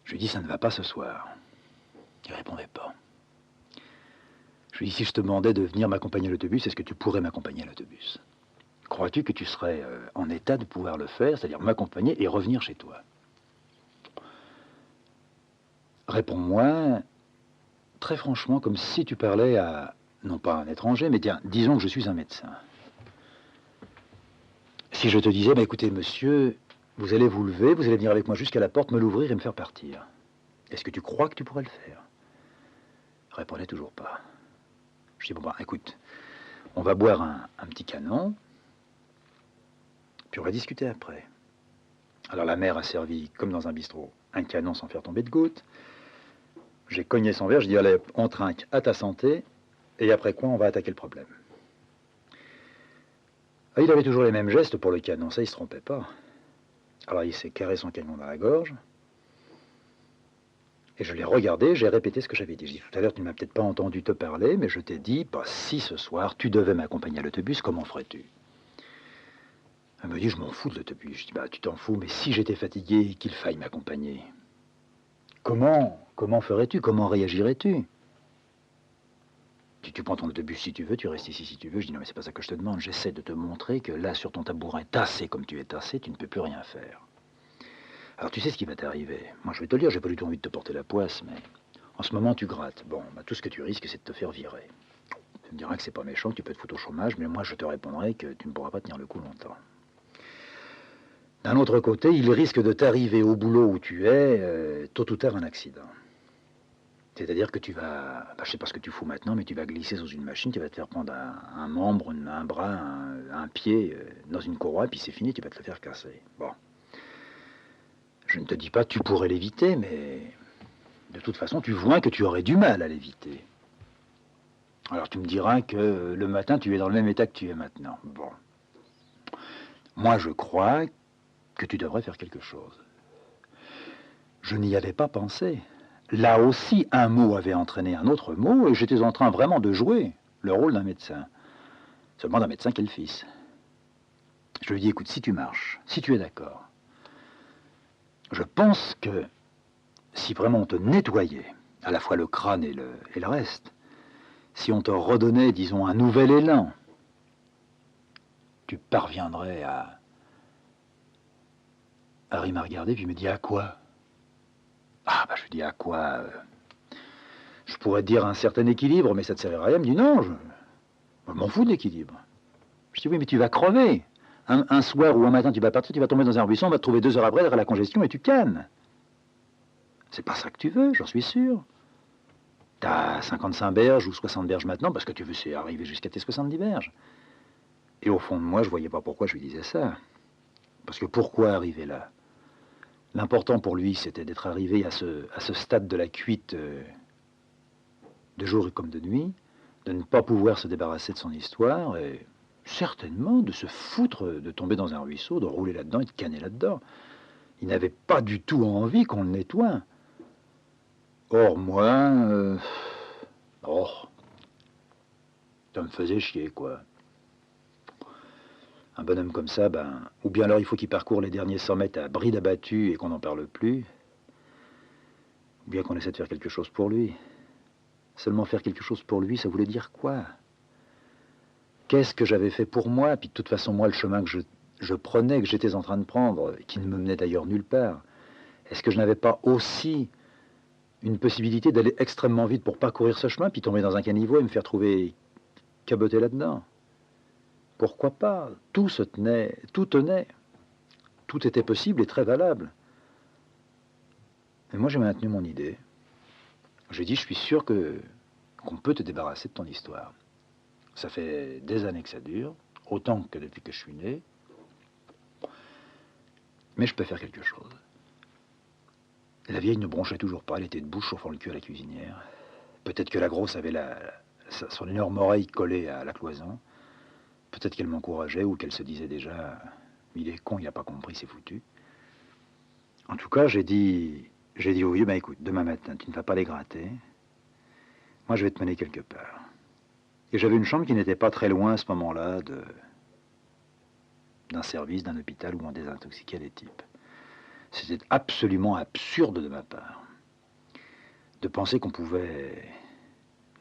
Je lui ai dit, ça ne va pas ce soir. Il ne répondait pas. Je lui ai dit, si je te demandais de venir m'accompagner à l'autobus, est-ce que tu pourrais m'accompagner à l'autobus? Crois-tu que tu serais en état de pouvoir le faire, c'est-à-dire m'accompagner et revenir chez toi? Réponds-moi très franchement, comme si tu parlais à, non pas un étranger, mais tiens, disons que je suis un médecin. Si je te disais, bah, écoutez, monsieur, vous allez vous lever, vous allez venir avec moi jusqu'à la porte, me l'ouvrir et me faire partir. Est-ce que tu crois que tu pourrais le faire? Il répondait toujours pas. Je dis, bon, bah, écoute, on va boire un petit canon, puis on va discuter après. Alors la mère a servi, comme dans un bistrot, un canon sans faire tomber de gouttes. J'ai cogné son verre, je dis, allez, on trinque à ta santé, et après quoi, on va attaquer le problème. Ah, il avait toujours les mêmes gestes pour le canon, ça, il se trompait pas. Alors il s'est carré son canon dans la gorge, et je l'ai regardé, j'ai répété ce que j'avais dit. Je dis, tout à l'heure, tu ne m'as peut-être pas entendu te parler, mais je t'ai dit, bah, si ce soir, tu devais m'accompagner à l'autobus, comment ferais-tu? Elle me dit, je m'en fous de l'autobus. Je dis, bah, tu t'en fous, mais si j'étais fatigué et qu'il faille m'accompagner, comment ferais-tu? Comment réagirais-tu? Tu prends ton autobus si tu veux, tu restes ici si tu veux. Je dis, non, mais c'est pas ça que je te demande. J'essaie de te montrer que là, sur ton tabouret, tassé comme tu es tassé, tu ne peux plus rien faire. Alors, tu sais ce qui va t'arriver. Moi, je vais te le dire, j'ai pas du tout envie de te porter la poisse, mais en ce moment, tu grattes. Bon, bah, tout ce que tu risques, c'est de te faire virer. Tu me diras que c'est pas méchant, que tu peux te foutre au chômage, mais moi, je te répondrai que tu ne pourras pas tenir le coup longtemps. D'un autre côté, il risque de t'arriver au boulot où tu es, tôt ou tard, un accident. C'est-à-dire que tu vas, bah, je sais pas ce que tu fous maintenant, mais tu vas glisser sous une machine, tu vas te faire prendre un membre, un bras, un pied dans une courroie, puis c'est fini, tu vas te le faire casser. Bon. Je ne te dis pas que tu pourrais l'éviter, mais de toute façon, tu vois que tu aurais du mal à l'éviter. Alors tu me diras que le matin, tu es dans le même état que tu es maintenant. Bon. Moi, je crois que tu devrais faire quelque chose. Je n'y avais pas pensé. Là aussi, un mot avait entraîné un autre mot, et j'étais en train vraiment de jouer le rôle d'un médecin. Seulement d'un médecin qui est le fils. Je lui dis, écoute, si tu marches, si tu es d'accord, je pense que si vraiment on te nettoyait, à la fois le crâne et le reste, si on te redonnait, disons, un nouvel élan, tu parviendrais à... Harry m'a regardé, puis il me dit, à quoi? Ah, bah je lui dis, à quoi? Je pourrais te dire un certain équilibre, mais ça te servirait à rien. Il me dit, non, je m'en fous de l'équilibre. Je dis, oui, mais tu vas crever. Un soir ou un matin, tu vas partir, tu vas tomber dans un ruisseau, on va te trouver 2 heures après, derrière la congestion, et tu cannes. C'est pas ça que tu veux, j'en suis sûr. T'as 55 berges ou 60 berges maintenant, parce que tu veux c'est arriver jusqu'à tes 70 berges. Et au fond de moi, je voyais pas pourquoi je lui disais ça. Parce que pourquoi arriver là? L'important pour lui, c'était d'être arrivé à ce stade de la cuite de jour comme de nuit, de ne pas pouvoir se débarrasser de son histoire, et certainement de se foutre, de tomber dans un ruisseau, de rouler là-dedans et de canner là-dedans. Il n'avait pas du tout envie qu'on le nettoie. Or, moi... oh, ça me faisait chier, quoi. Un bonhomme comme ça, ben... Ou bien alors il faut qu'il parcourt les derniers 100 mètres à bride abattue et qu'on n'en parle plus. Ou bien qu'on essaie de faire quelque chose pour lui. Seulement faire quelque chose pour lui, ça voulait dire quoi? Qu'est-ce que j'avais fait pour moi? Puis de toute façon, moi, le chemin que je prenais, que j'étais en train de prendre, qui ne me menait d'ailleurs nulle part, est-ce que je n'avais pas aussi une possibilité d'aller extrêmement vite pour parcourir ce chemin, puis tomber dans un caniveau et me faire trouver caboté là-dedans? Pourquoi pas? Tout se tenait, tout tenait, tout était possible et très valable. Et moi, j'ai maintenu mon idée. J'ai dit, je suis sûr qu'on peut te débarrasser de ton histoire. Ça fait des années que ça dure, autant que depuis que je suis né, mais je peux faire quelque chose. La vieille ne bronchait toujours pas, elle était debout, chauffant le cul à la cuisinière. Peut-être que la grosse avait son énorme oreille collée à la cloison. Peut-être qu'elle m'encourageait ou qu'elle se disait déjà, il est con, il n'a pas compris, c'est foutu. En tout cas, j'ai dit au vieux, ben écoute, demain matin, tu ne vas pas les gratter. Moi, je vais te mener quelque part. Et j'avais une chambre qui n'était pas très loin à ce moment-là d'un service, d'un hôpital où on désintoxiquait les types. C'était absolument absurde de ma part de penser qu'on pouvait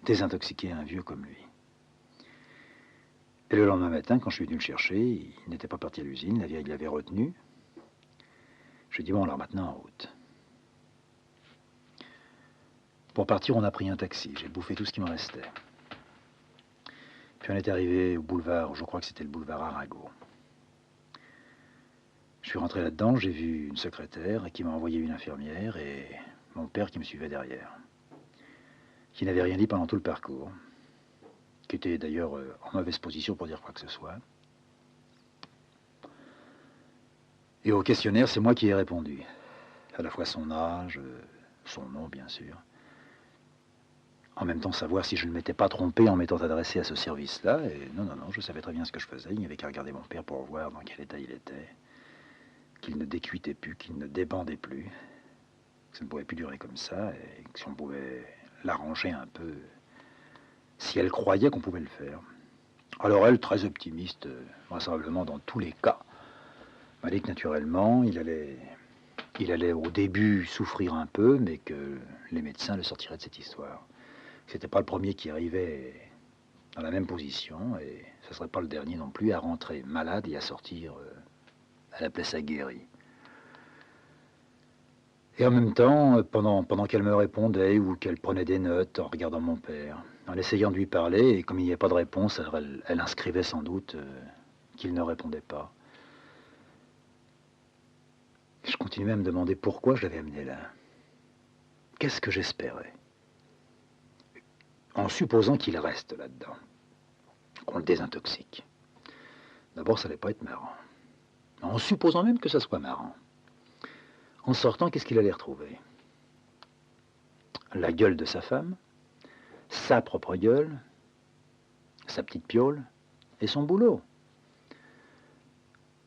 désintoxiquer un vieux comme lui. Et le lendemain matin, quand je suis venu le chercher, il n'était pas parti à l'usine, la vieille l'avait retenu. Je lui ai dit, bon, alors maintenant, en route. Pour partir, on a pris un taxi. J'ai bouffé tout ce qui me restait. Puis on est arrivé au boulevard, je crois que c'était le boulevard Arago. Je suis rentré là-dedans, j'ai vu une secrétaire qui m'a envoyé une infirmière et mon père qui me suivait derrière, qui n'avait rien dit pendant tout le parcours, qui était d'ailleurs en mauvaise position pour dire quoi que ce soit. Et au questionnaire, c'est moi qui ai répondu. À la fois son âge, son nom bien sûr. En même temps, savoir si je ne m'étais pas trompé en m'étant adressé à ce service-là. Et non, je savais très bien ce que je faisais. Il n'y avait qu'à regarder mon père pour voir dans quel état il était. Qu'il ne décuitait plus, qu'il ne débandait plus. Que ça ne pouvait plus durer comme ça. Et que si on pouvait l'arranger un peu, si elle croyait qu'on pouvait le faire. Alors elle, très optimiste, vraisemblablement dans tous les cas, m'a dit que naturellement, il allait au début souffrir un peu, mais que les médecins le sortiraient de cette histoire. C'était pas le premier qui arrivait dans la même position, et ce ne serait pas le dernier non plus à rentrer malade et à sortir à la place aguerrie. Et en même temps, pendant qu'elle me répondait ou qu'elle prenait des notes en regardant mon père, en essayant de lui parler, et comme il n'y avait pas de réponse, alors elle inscrivait sans doute qu'il ne répondait pas. Je continuais à me demander pourquoi je l'avais amené là. Qu'est-ce que j'espérais? En supposant qu'il reste là-dedans, qu'on le désintoxique. D'abord, ça n'allait pas être marrant. En supposant même que ça soit marrant. En sortant, qu'est-ce qu'il allait retrouver? La gueule de sa femme, sa propre gueule, sa petite piole et son boulot.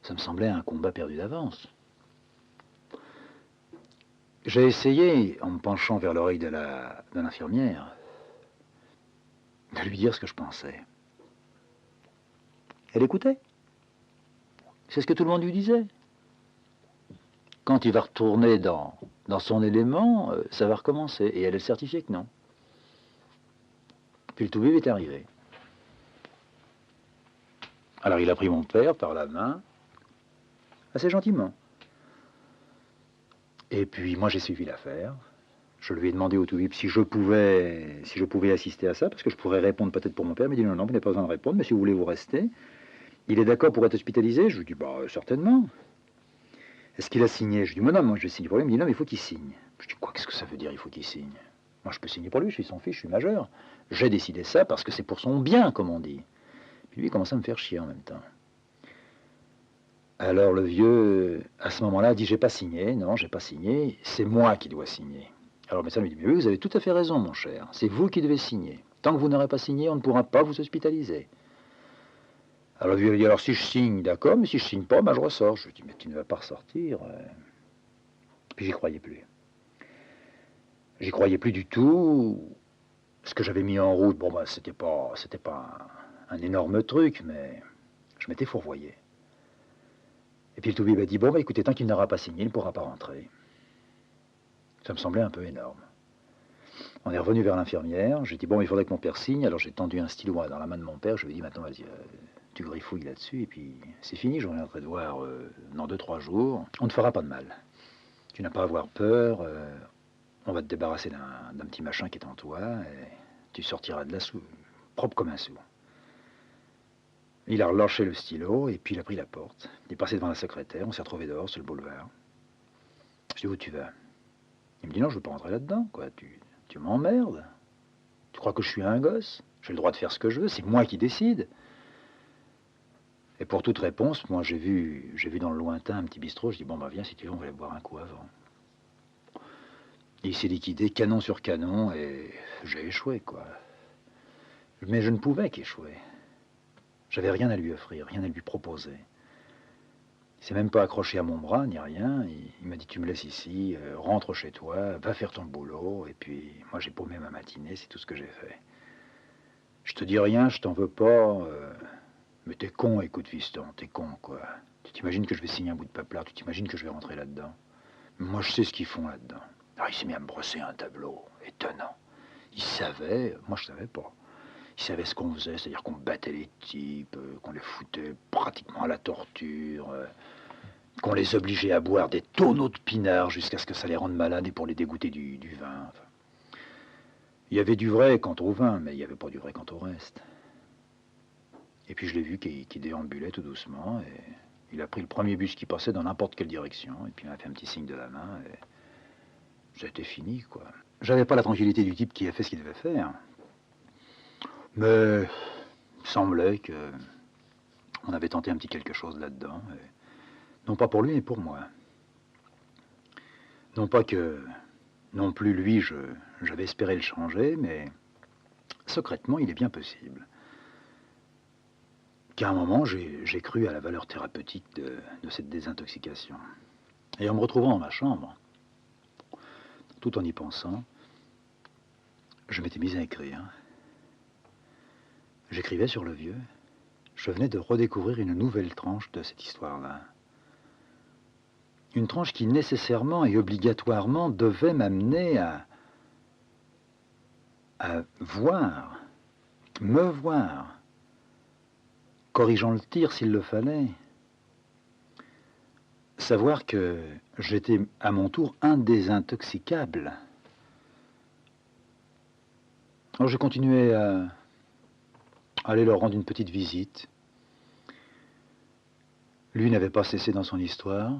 Ça me semblait un combat perdu d'avance. J'ai essayé, en me penchant vers l'oreille de l'infirmière, de lui dire ce que je pensais. Elle écoutait. C'est ce que tout le monde lui disait. Quand il va retourner dans son élément, ça va recommencer. Et elle certifiait que non. Puis le toubib est arrivé. Alors il a pris mon père par la main, assez gentiment. Et puis moi j'ai suivi l'affaire. Je lui ai demandé au toubib si je pouvais assister à ça, parce que je pourrais répondre peut-être pour mon père. Il m'a dit non, vous n'avez pas besoin de répondre, mais si vous voulez vous rester. Il est d'accord pour être hospitalisé? Je lui dis bah certainement. Est-ce qu'il a signé? Je lui dis non, moi je vais signer pour lui. Il me dit non, mais il faut qu'il signe. Je dis quoi, qu'est-ce que ça veut dire il faut qu'il signe? Moi je peux signer pour lui, je suis son fils, je suis majeur. J'ai décidé ça parce que c'est pour son bien, comme on dit. Puis lui il commence à me faire chier en même temps. Alors le vieux, à ce moment-là, dit j'ai pas signé. Non, j'ai pas signé, c'est moi qui dois signer. Alors le médecin lui dit mais oui, vous avez tout à fait raison mon cher, c'est vous qui devez signer. Tant que vous n'aurez pas signé, on ne pourra pas vous hospitaliser. Alors le vieux lui dit alors si je signe, d'accord, mais si je signe pas, ben, je ressors. Je lui dis mais tu ne vas pas ressortir. Puis j'y croyais plus. J'y croyais plus du tout. Ce que j'avais mis en route, bon ben c'était pas un énorme truc, mais je m'étais fourvoyé. Et puis le toubib a dit, bon, bah, écoutez, tant qu'il n'aura pas signé, il ne pourra pas rentrer. Ça me semblait un peu énorme. On est revenu vers l'infirmière. J'ai dit, bon, il faudrait que mon père signe. Alors j'ai tendu un stylo dans la main de mon père. Je lui ai dit, maintenant, vas-y, tu griffouilles là-dessus. Et puis, c'est fini. Je reviendrai te voir dans 2-3 jours. On ne te fera pas de mal. Tu n'as pas à avoir peur. On va te débarrasser d'un petit machin qui est en toi. Et tu sortiras de là propre comme un sou. Il a relâché le stylo. Et puis, il a pris la porte. Il est passé devant la secrétaire. On s'est retrouvés dehors, sur le boulevard. Je dis, où tu vas? Il me dit, non, je veux pas rentrer là-dedans, quoi. Tu m'emmerdes. Tu crois que je suis un gosse? J'ai le droit de faire ce que je veux, c'est moi qui décide. Et pour toute réponse, moi j'ai vu dans le lointain un petit bistrot, je dis, bon bah viens si tu veux, on va aller boire un coup avant. Et il s'est liquidé canon sur canon et j'ai échoué, quoi. Mais je ne pouvais qu'échouer. J'avais rien à lui offrir, rien à lui proposer. Il s'est même pas accroché à mon bras, ni rien. Il m'a dit, tu me laisses ici, rentre chez toi, va faire ton boulot. Et puis, moi, j'ai paumé ma matinée, c'est tout ce que j'ai fait. Je te dis rien, je t'en veux pas. Mais t'es con, écoute, fiston, t'es con, quoi. Tu t'imagines que je vais signer un bout de papier, tu t'imagines que je vais rentrer là-dedans. Moi, je sais ce qu'ils font là-dedans. Alors, il s'est mis à me brosser un tableau, étonnant. Il savait, moi, je savais pas. Il savait ce qu'on faisait, c'est-à-dire qu'on battait les types, qu'on les foutait pratiquement à la torture, qu'on les obligeait à boire des tonneaux de pinard jusqu'à ce que ça les rende malades et pour les dégoûter du vin. Enfin, il y avait du vrai quant au vin, mais il n'y avait pas du vrai quant au reste. Et puis je l'ai vu qui déambulait tout doucement, et il a pris le premier bus qui passait dans n'importe quelle direction, et puis il m'a fait un petit signe de la main, et c'était fini, quoi. J'avais pas la tranquillité du type qui a fait ce qu'il devait faire, mais il semblait que on avait tenté un petit quelque chose là-dedans, non pas pour lui, mais pour moi. Non pas que, non plus lui, j'avais espéré le changer, mais secrètement, il est bien possible qu'à un moment, j'ai cru à la valeur thérapeutique de cette désintoxication. Et en me retrouvant dans ma chambre, tout en y pensant, je m'étais mis à écrire. J'écrivais sur le vieux. Je venais de redécouvrir une nouvelle tranche de cette histoire-là. Une tranche qui nécessairement et obligatoirement devait m'amener à voir, me voir, corrigeant le tir s'il le fallait, savoir que j'étais à mon tour un désintoxicable. Alors j'ai continué à aller leur rendre une petite visite. Lui n'avait pas cessé dans son histoire,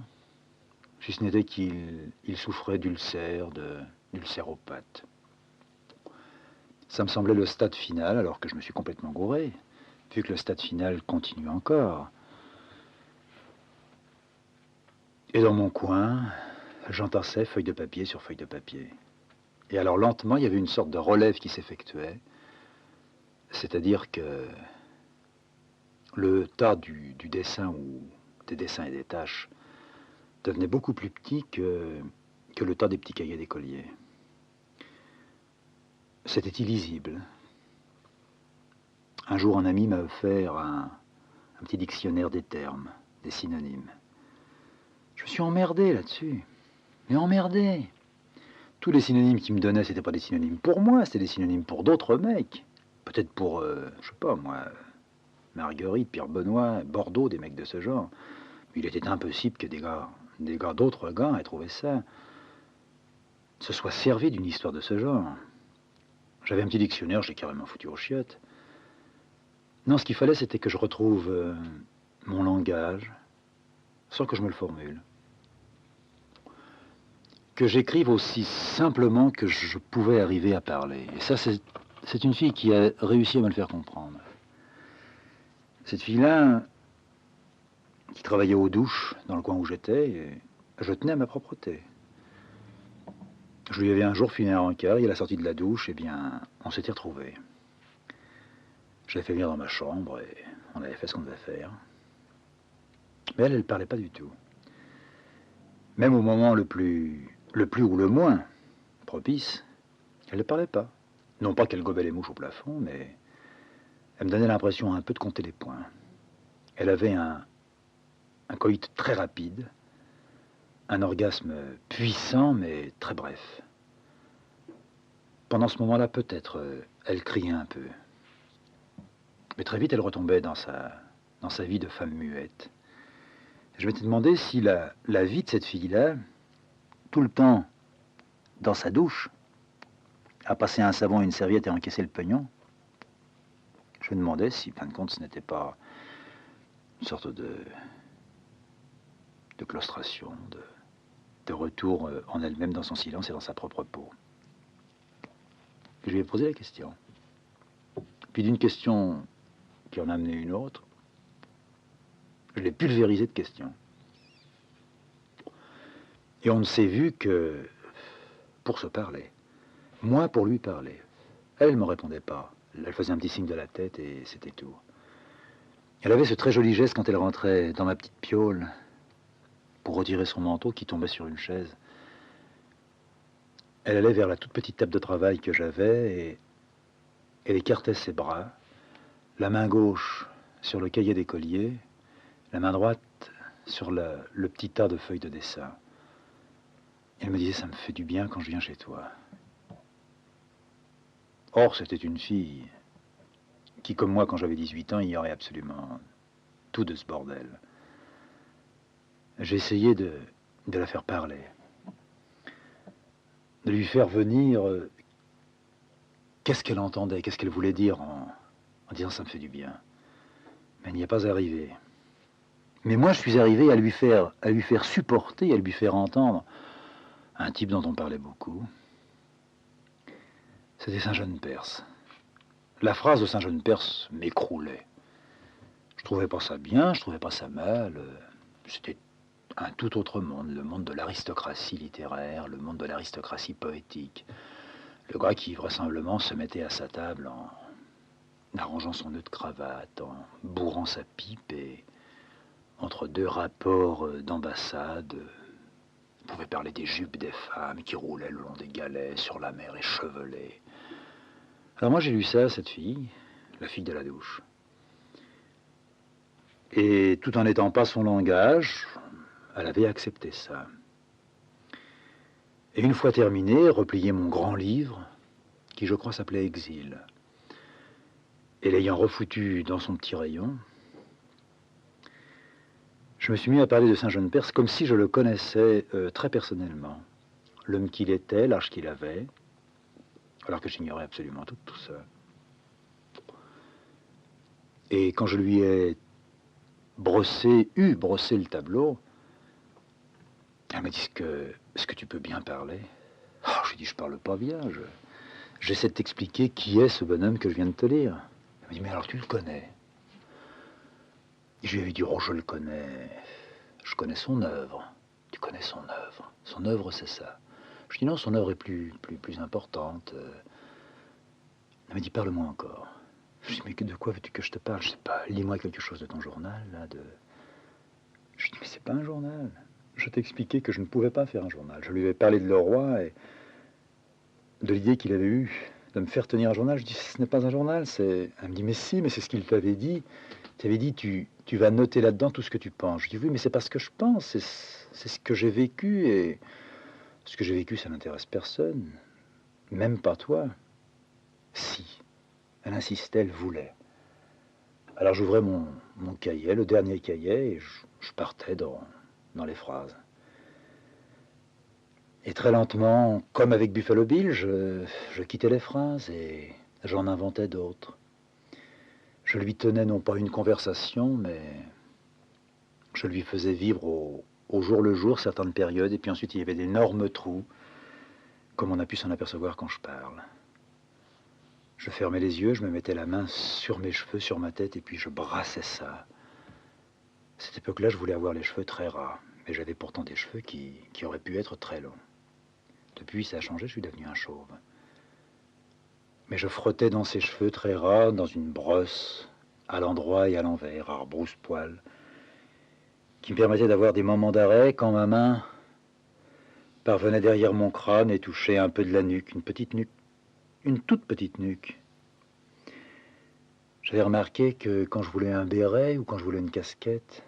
si ce n'était qu'il souffrait d'ulcéropathe. Ça me semblait le stade final, alors que je me suis complètement gouré, vu que le stade final continue encore. Et dans mon coin, j'entassais feuille de papier sur feuille de papier. Et alors lentement, il y avait une sorte de relève qui s'effectuait, c'est-à-dire que le tas du dessin, ou des dessins et des tâches, devenait beaucoup plus petit que le tas des petits cahiers d'écolier. C'était illisible. Un jour, un ami m'a offert un petit dictionnaire des termes, des synonymes. Je me suis emmerdé là-dessus. Mais emmerdé. Tous les synonymes qu'il me donnait, c'était pas des synonymes pour moi, c'était des synonymes pour d'autres mecs. Peut-être pour, je sais pas moi, Marguerite, Pierre Benoît, Bordeaux, des mecs de ce genre. Mais il était impossible que d'autres gars aient trouvé ça, se soient servis d'une histoire de ce genre. J'avais un petit dictionnaire, je l'ai carrément foutu aux chiottes. Non, ce qu'il fallait, c'était que je retrouve mon langage, sans que je me le formule. Que j'écrive aussi simplement que je pouvais arriver à parler. Et ça, c'est une fille qui a réussi à me le faire comprendre. Cette fille-là, qui travaillait aux douches, dans le coin où j'étais, et je tenais à ma propreté. Je lui avais un jour filé un rencard, et à la sortie de la douche, eh bien, on s'était retrouvés. Je l'avais fait venir dans ma chambre, et on avait fait ce qu'on devait faire. Mais elle ne parlait pas du tout. Même au moment le plus ou le moins propice, elle ne parlait pas. Non pas qu'elle gobait les mouches au plafond, mais elle me donnait l'impression un peu de compter les points. Elle avait un coït très rapide, un orgasme puissant, mais très bref. Pendant ce moment-là, peut-être, elle criait un peu. Mais très vite, elle retombait dans sa vie de femme muette. Je m'étais demandé si la vie de cette fille-là, tout le temps dans sa douche, à passer un savon et une serviette et encaisser le pognon, je me demandais si, fin de compte, ce n'était pas une sorte de claustration, de retour en elle-même dans son silence et dans sa propre peau. Et je lui ai posé la question. Puis d'une question qui en a amené une autre, je l'ai pulvérisé de questions. Et on ne s'est vu que pour se parler. Moi pour lui parler. Elle ne me répondait pas. Elle faisait un petit signe de la tête et c'était tout. Elle avait ce très joli geste quand elle rentrait dans ma petite piaule pour retirer son manteau qui tombait sur une chaise. Elle allait vers la toute petite table de travail que j'avais et elle écartait ses bras, la main gauche sur le cahier d'écolier, la main droite sur le petit tas de feuilles de dessin. Elle me disait, ça me fait du bien quand je viens chez toi. Or, c'était une fille qui, comme moi, quand j'avais 18 ans, ignorait absolument tout de ce bordel. J'ai essayé de la faire parler, de lui faire venir qu'est-ce qu'elle entendait, qu'est-ce qu'elle voulait dire en disant ça me fait du bien. Mais elle n'y est pas arrivée. Mais moi, je suis arrivé à lui faire supporter, à lui faire entendre un type dont on parlait beaucoup. C'était Saint-Jean-de-Perse. La phrase de Saint-Jean-de-Perse m'écroulait. Je trouvais pas ça bien, je trouvais pas ça mal. C'était un tout autre monde, le monde de l'aristocratie littéraire, le monde de l'aristocratie poétique. Le gars qui vraisemblablement se mettait à sa table en arrangeant son nœud de cravate, en bourrant sa pipe et entre deux rapports d'ambassade, pouvait parler des jupes des femmes qui roulaient le long des galets sur la mer échevelée. Alors moi j'ai lu ça à cette fille, la fille de la douche. Et tout en n'étant pas son langage, elle avait accepté ça. Et une fois terminé, replié mon grand livre, qui je crois s'appelait Exil, et l'ayant refoutu dans son petit rayon, je me suis mis à parler de Saint-Jean-de-Perse comme si je le connaissais très personnellement. L'homme qu'il était, l'âge qu'il avait, alors que j'ignorais absolument tout ça. Et quand je lui ai brossé le tableau, elle m'a dit, est-ce que tu peux bien parler? Oh, je lui ai dit, je parle pas bien, j'essaie de t'expliquer qui est ce bonhomme que je viens de te lire. Elle m'a dit, mais alors tu le connais? Et je lui ai dit, oh, je le connais. Je connais son œuvre. Tu connais son œuvre. Son œuvre, c'est ça. Je lui ai dit, non, son œuvre est plus importante. Elle m'a dit, parle-moi encore. Je lui ai dit, mais de quoi veux-tu que je te parle? Je sais pas, lis-moi quelque chose de ton journal, là, Je lui ai dit, mais c'est pas un journal. Je t'ai expliqué que je ne pouvais pas faire un journal. Je lui ai parlé de Leroy et de l'idée qu'il avait eue de me faire tenir un journal. Je dis, ce n'est pas un journal. Elle me dit, mais si, mais c'est ce qu'il t'avait dit. Tu avais dit, tu vas noter là-dedans tout ce que tu penses. Je dis, oui, mais c'est pas ce que je pense, c'est ce que j'ai vécu. Et ce que j'ai vécu, ça n'intéresse personne. Même pas toi. Si. Elle insistait, elle voulait. Alors j'ouvrais mon cahier, le dernier cahier, et je partais dans les phrases. Et très lentement, comme avec Buffalo Bill, je quittais les phrases et j'en inventais d'autres. Je lui tenais non pas une conversation, mais je lui faisais vivre au jour le jour certaines périodes, et puis ensuite il y avait d'énormes trous, comme on a pu s'en apercevoir quand je parle. Je fermais les yeux, je me mettais la main sur mes cheveux, sur ma tête, et puis je brassais ça. À cette époque-là, je voulais avoir les cheveux très ras, mais j'avais pourtant des cheveux qui auraient pu être très longs. Depuis, ça a changé, je suis devenu un chauve. Mais je frottais dans ses cheveux très ras, dans une brosse, à l'endroit et à l'envers, à rebrousse-poil, qui me permettait d'avoir des moments d'arrêt quand ma main parvenait derrière mon crâne et touchait un peu de la nuque, une toute petite nuque. J'avais remarqué que quand je voulais un béret ou quand je voulais une casquette,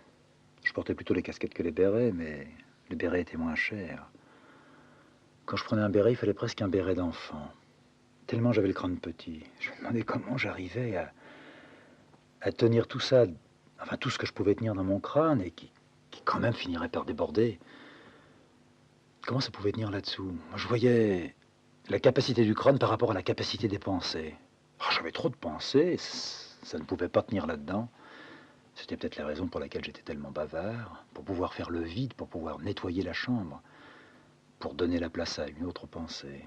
je portais plutôt les casquettes que les bérets, mais les bérets étaient moins chers. Quand je prenais un béret, il fallait presque un béret d'enfant. tellement j'avais le crâne petit. Je me demandais comment j'arrivais à tenir tout ça, enfin tout ce que je pouvais tenir dans mon crâne et qui quand même finirait par déborder. Comment ça pouvait tenir là-dessous? Moi, je voyais la capacité du crâne par rapport à la capacité des pensées. Oh, j'avais trop de pensées, ça ne pouvait pas tenir là-dedans. C'était peut-être la raison pour laquelle j'étais tellement bavard, pour pouvoir faire le vide, pour pouvoir nettoyer la chambre, pour donner la place à une autre pensée.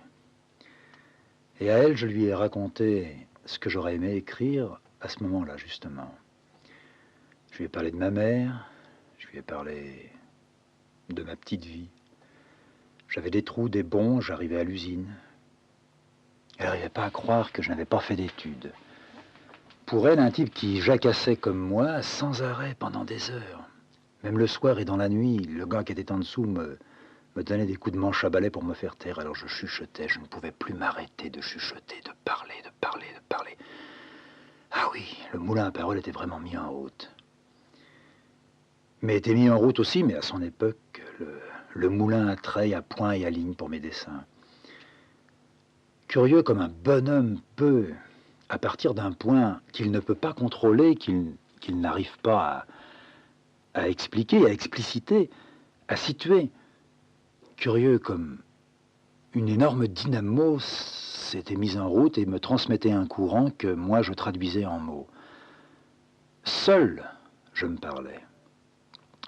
Et à elle, je lui ai raconté ce que j'aurais aimé écrire à ce moment-là, justement. Je lui ai parlé de ma mère, je lui ai parlé de ma petite vie. J'avais des trous, des bons, j'arrivais à l'usine. Elle n'arrivait pas à croire que je n'avais pas fait d'études. Pour elle, un type qui jacassait comme moi, sans arrêt, pendant des heures. Même le soir et dans la nuit, le gars qui était en dessous me donnait des coups de manche à balai pour me faire taire. Alors je chuchotais, je ne pouvais plus m'arrêter de chuchoter, de parler, de parler, de parler. Ah oui, le moulin à parole était vraiment mis en route. Mais était mis en route aussi, mais à son époque, le moulin à trait, à point et à ligne pour mes dessins. Curieux comme un bonhomme peut, à partir d'un point qu'il ne peut pas contrôler, qu'il n'arrive pas à expliquer, à expliciter, à situer. Curieux comme une énorme dynamo s'était mise en route et me transmettait un courant que moi je traduisais en mots. Seul, je me parlais.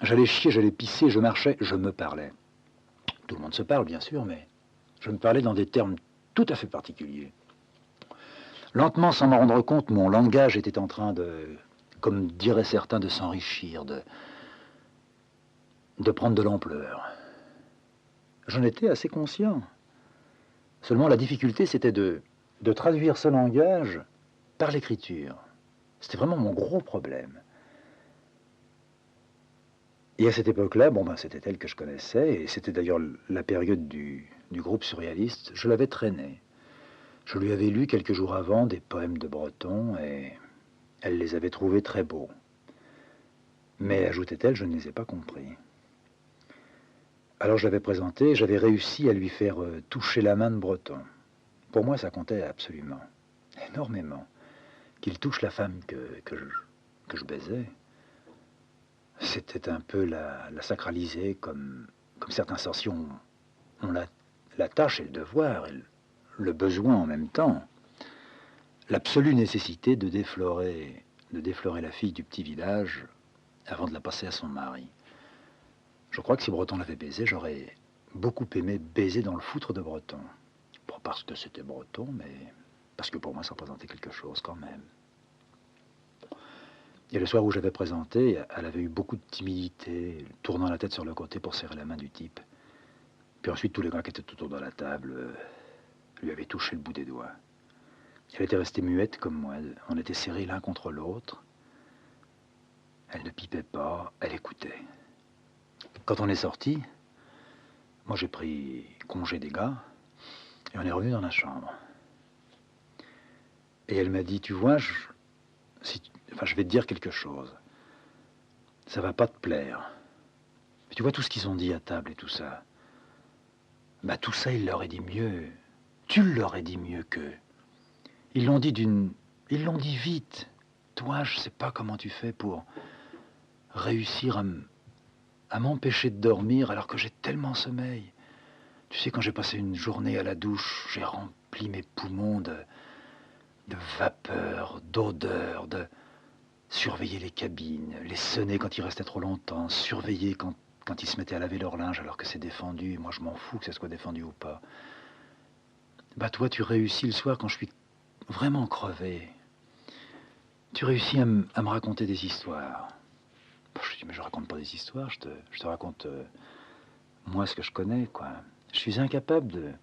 J'allais chier, j'allais pisser, je marchais, je me parlais. Tout le monde se parle, bien sûr, mais je me parlais dans des termes tout à fait particuliers. Lentement, sans m'en rendre compte, mon langage était en train de, comme diraient certains, de s'enrichir, de prendre de l'ampleur. J'en étais assez conscient. Seulement, la difficulté, c'était de traduire ce langage par l'écriture. C'était vraiment mon gros problème. Et à cette époque-là, c'était elle que je connaissais, et c'était d'ailleurs la période du groupe surréaliste. Je l'avais traînée. Je lui avais lu quelques jours avant des poèmes de Breton, et elle les avait trouvés très beaux. Mais, ajoutait-elle, je ne les ai pas compris. Alors je l'avais présenté, j'avais réussi à lui faire toucher la main de Breton. Pour moi, ça comptait absolument, énormément. Qu'il touche la femme que je baisais, c'était un peu la sacraliser comme certains sorciers ont la tâche et le devoir, et le besoin en même temps. L'absolue nécessité de déflorer la fille du petit village avant de la passer à son mari. Je crois que si Breton l'avait baisé, j'aurais beaucoup aimé baiser dans le foutre de Breton. Pas parce que c'était Breton, mais parce que pour moi, ça représentait quelque chose quand même. Et le soir où j'avais présenté, elle avait eu beaucoup de timidité, tournant la tête sur le côté pour serrer la main du type. Puis ensuite, tous les gars qui étaient autour de la table lui avaient touché le bout des doigts. Elle était restée muette comme moi. On était serrés l'un contre l'autre. Elle ne pipait pas, elle écoutait. Quand on est sorti, moi j'ai pris congé des gars et on est revenu dans la chambre. Et elle m'a dit, tu vois, je vais te dire quelque chose. Ça va pas te plaire. Mais tu vois tout ce qu'ils ont dit à table et tout ça. Bah tout ça, il leur a dit mieux. Tu leur as dit mieux qu'eux. Ils l'ont dit vite. Toi, je sais pas comment tu fais pour réussir à m'empêcher de dormir alors que j'ai tellement sommeil. Tu sais, quand j'ai passé une journée à la douche, j'ai rempli mes poumons de vapeur, d'odeur, de surveiller les cabines, les sonner quand ils restaient trop longtemps, surveiller quand ils se mettaient à laver leur linge alors que c'est défendu. Et moi, je m'en fous que ça soit défendu ou pas. Bah toi, tu réussis le soir quand je suis vraiment crevé. Tu réussis à me raconter des histoires. Je dis, mais je raconte pas des histoires, je te raconte moi ce que je connais, quoi. Je suis incapable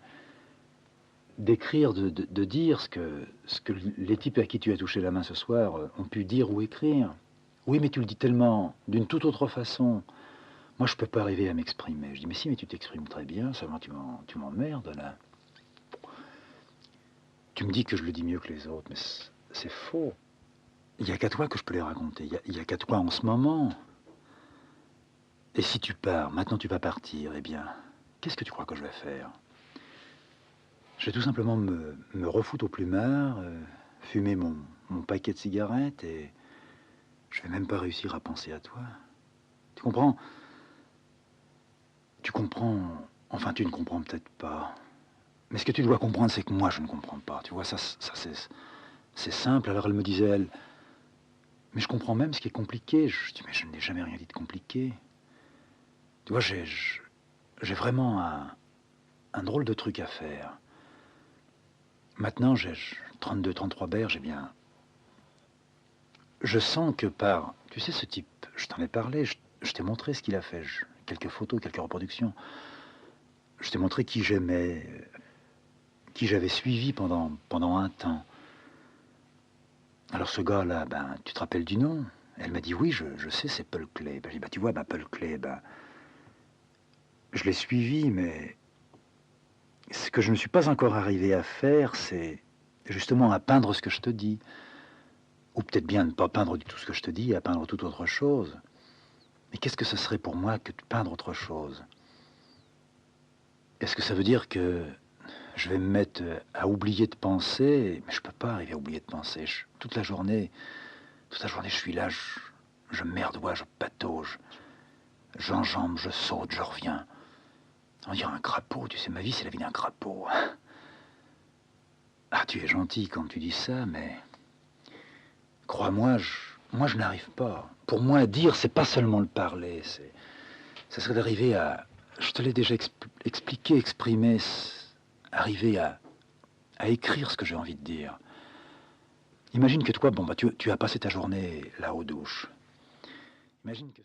d'écrire, de dire ce que les types à qui tu as touché la main ce soir ont pu dire ou écrire. Oui, mais tu le dis tellement, d'une toute autre façon. Moi, je peux pas arriver à m'exprimer. Je dis, mais si, mais tu t'exprimes très bien, seulement tu m'emmerdes, là. Tu me dis que je le dis mieux que les autres, mais c'est faux. Il n'y a qu'à toi que je peux les raconter. Il y a qu'à toi en ce moment. Et si tu pars, maintenant tu vas partir, eh bien, qu'est-ce que tu crois que je vais faire? Je vais tout simplement me refoutre au plumard, fumer mon paquet de cigarettes et je vais même pas réussir à penser à toi. Tu comprends? Tu comprends, enfin tu ne comprends peut-être pas. Mais ce que tu dois comprendre, c'est que moi je ne comprends pas. Tu vois, ça c'est simple. Alors elle me disait, elle, mais je comprends même ce qui est compliqué. Je dis, mais je n'ai jamais rien dit de compliqué. Tu vois, j'ai vraiment un drôle de truc à faire. Maintenant, j'ai 32, 33 berges, j'ai bien. Je sens que par. Tu sais, ce type, je t'en ai parlé, je t'ai montré ce qu'il a fait. Quelques photos, quelques reproductions. Je t'ai montré qui j'aimais, qui j'avais suivi pendant un temps. Alors ce gars-là, ben, tu te rappelles du nom? Elle m'a dit oui, je sais, c'est Paul Klee. Ben, j'ai dit, bah, tu vois, ben, Paul Klee, ben, je l'ai suivi, mais ce que je ne suis pas encore arrivé à faire, c'est justement à peindre ce que je te dis. Ou peut-être bien ne pas peindre du tout ce que je te dis, à peindre toute autre chose. Mais qu'est-ce que ce serait pour moi que de peindre autre chose? Est-ce que ça veut dire que je vais me mettre à oublier de penser? Mais je peux pas arriver à oublier de penser. Toute la journée, je suis là, je merdois, je patauge, j'enjambe, je saute, je reviens. On dirait un crapaud, tu sais, ma vie, c'est la vie d'un crapaud. Ah, tu es gentil quand tu dis ça, mais crois-moi, moi, je n'arrive pas. Pour moi, dire, c'est pas seulement le parler, ça serait d'arriver à, je te l'ai déjà expliqué, exprimé, arriver à écrire ce que j'ai envie de dire. Imagine que toi, bon, bah, tu as passé ta journée là aux douches. Imagine que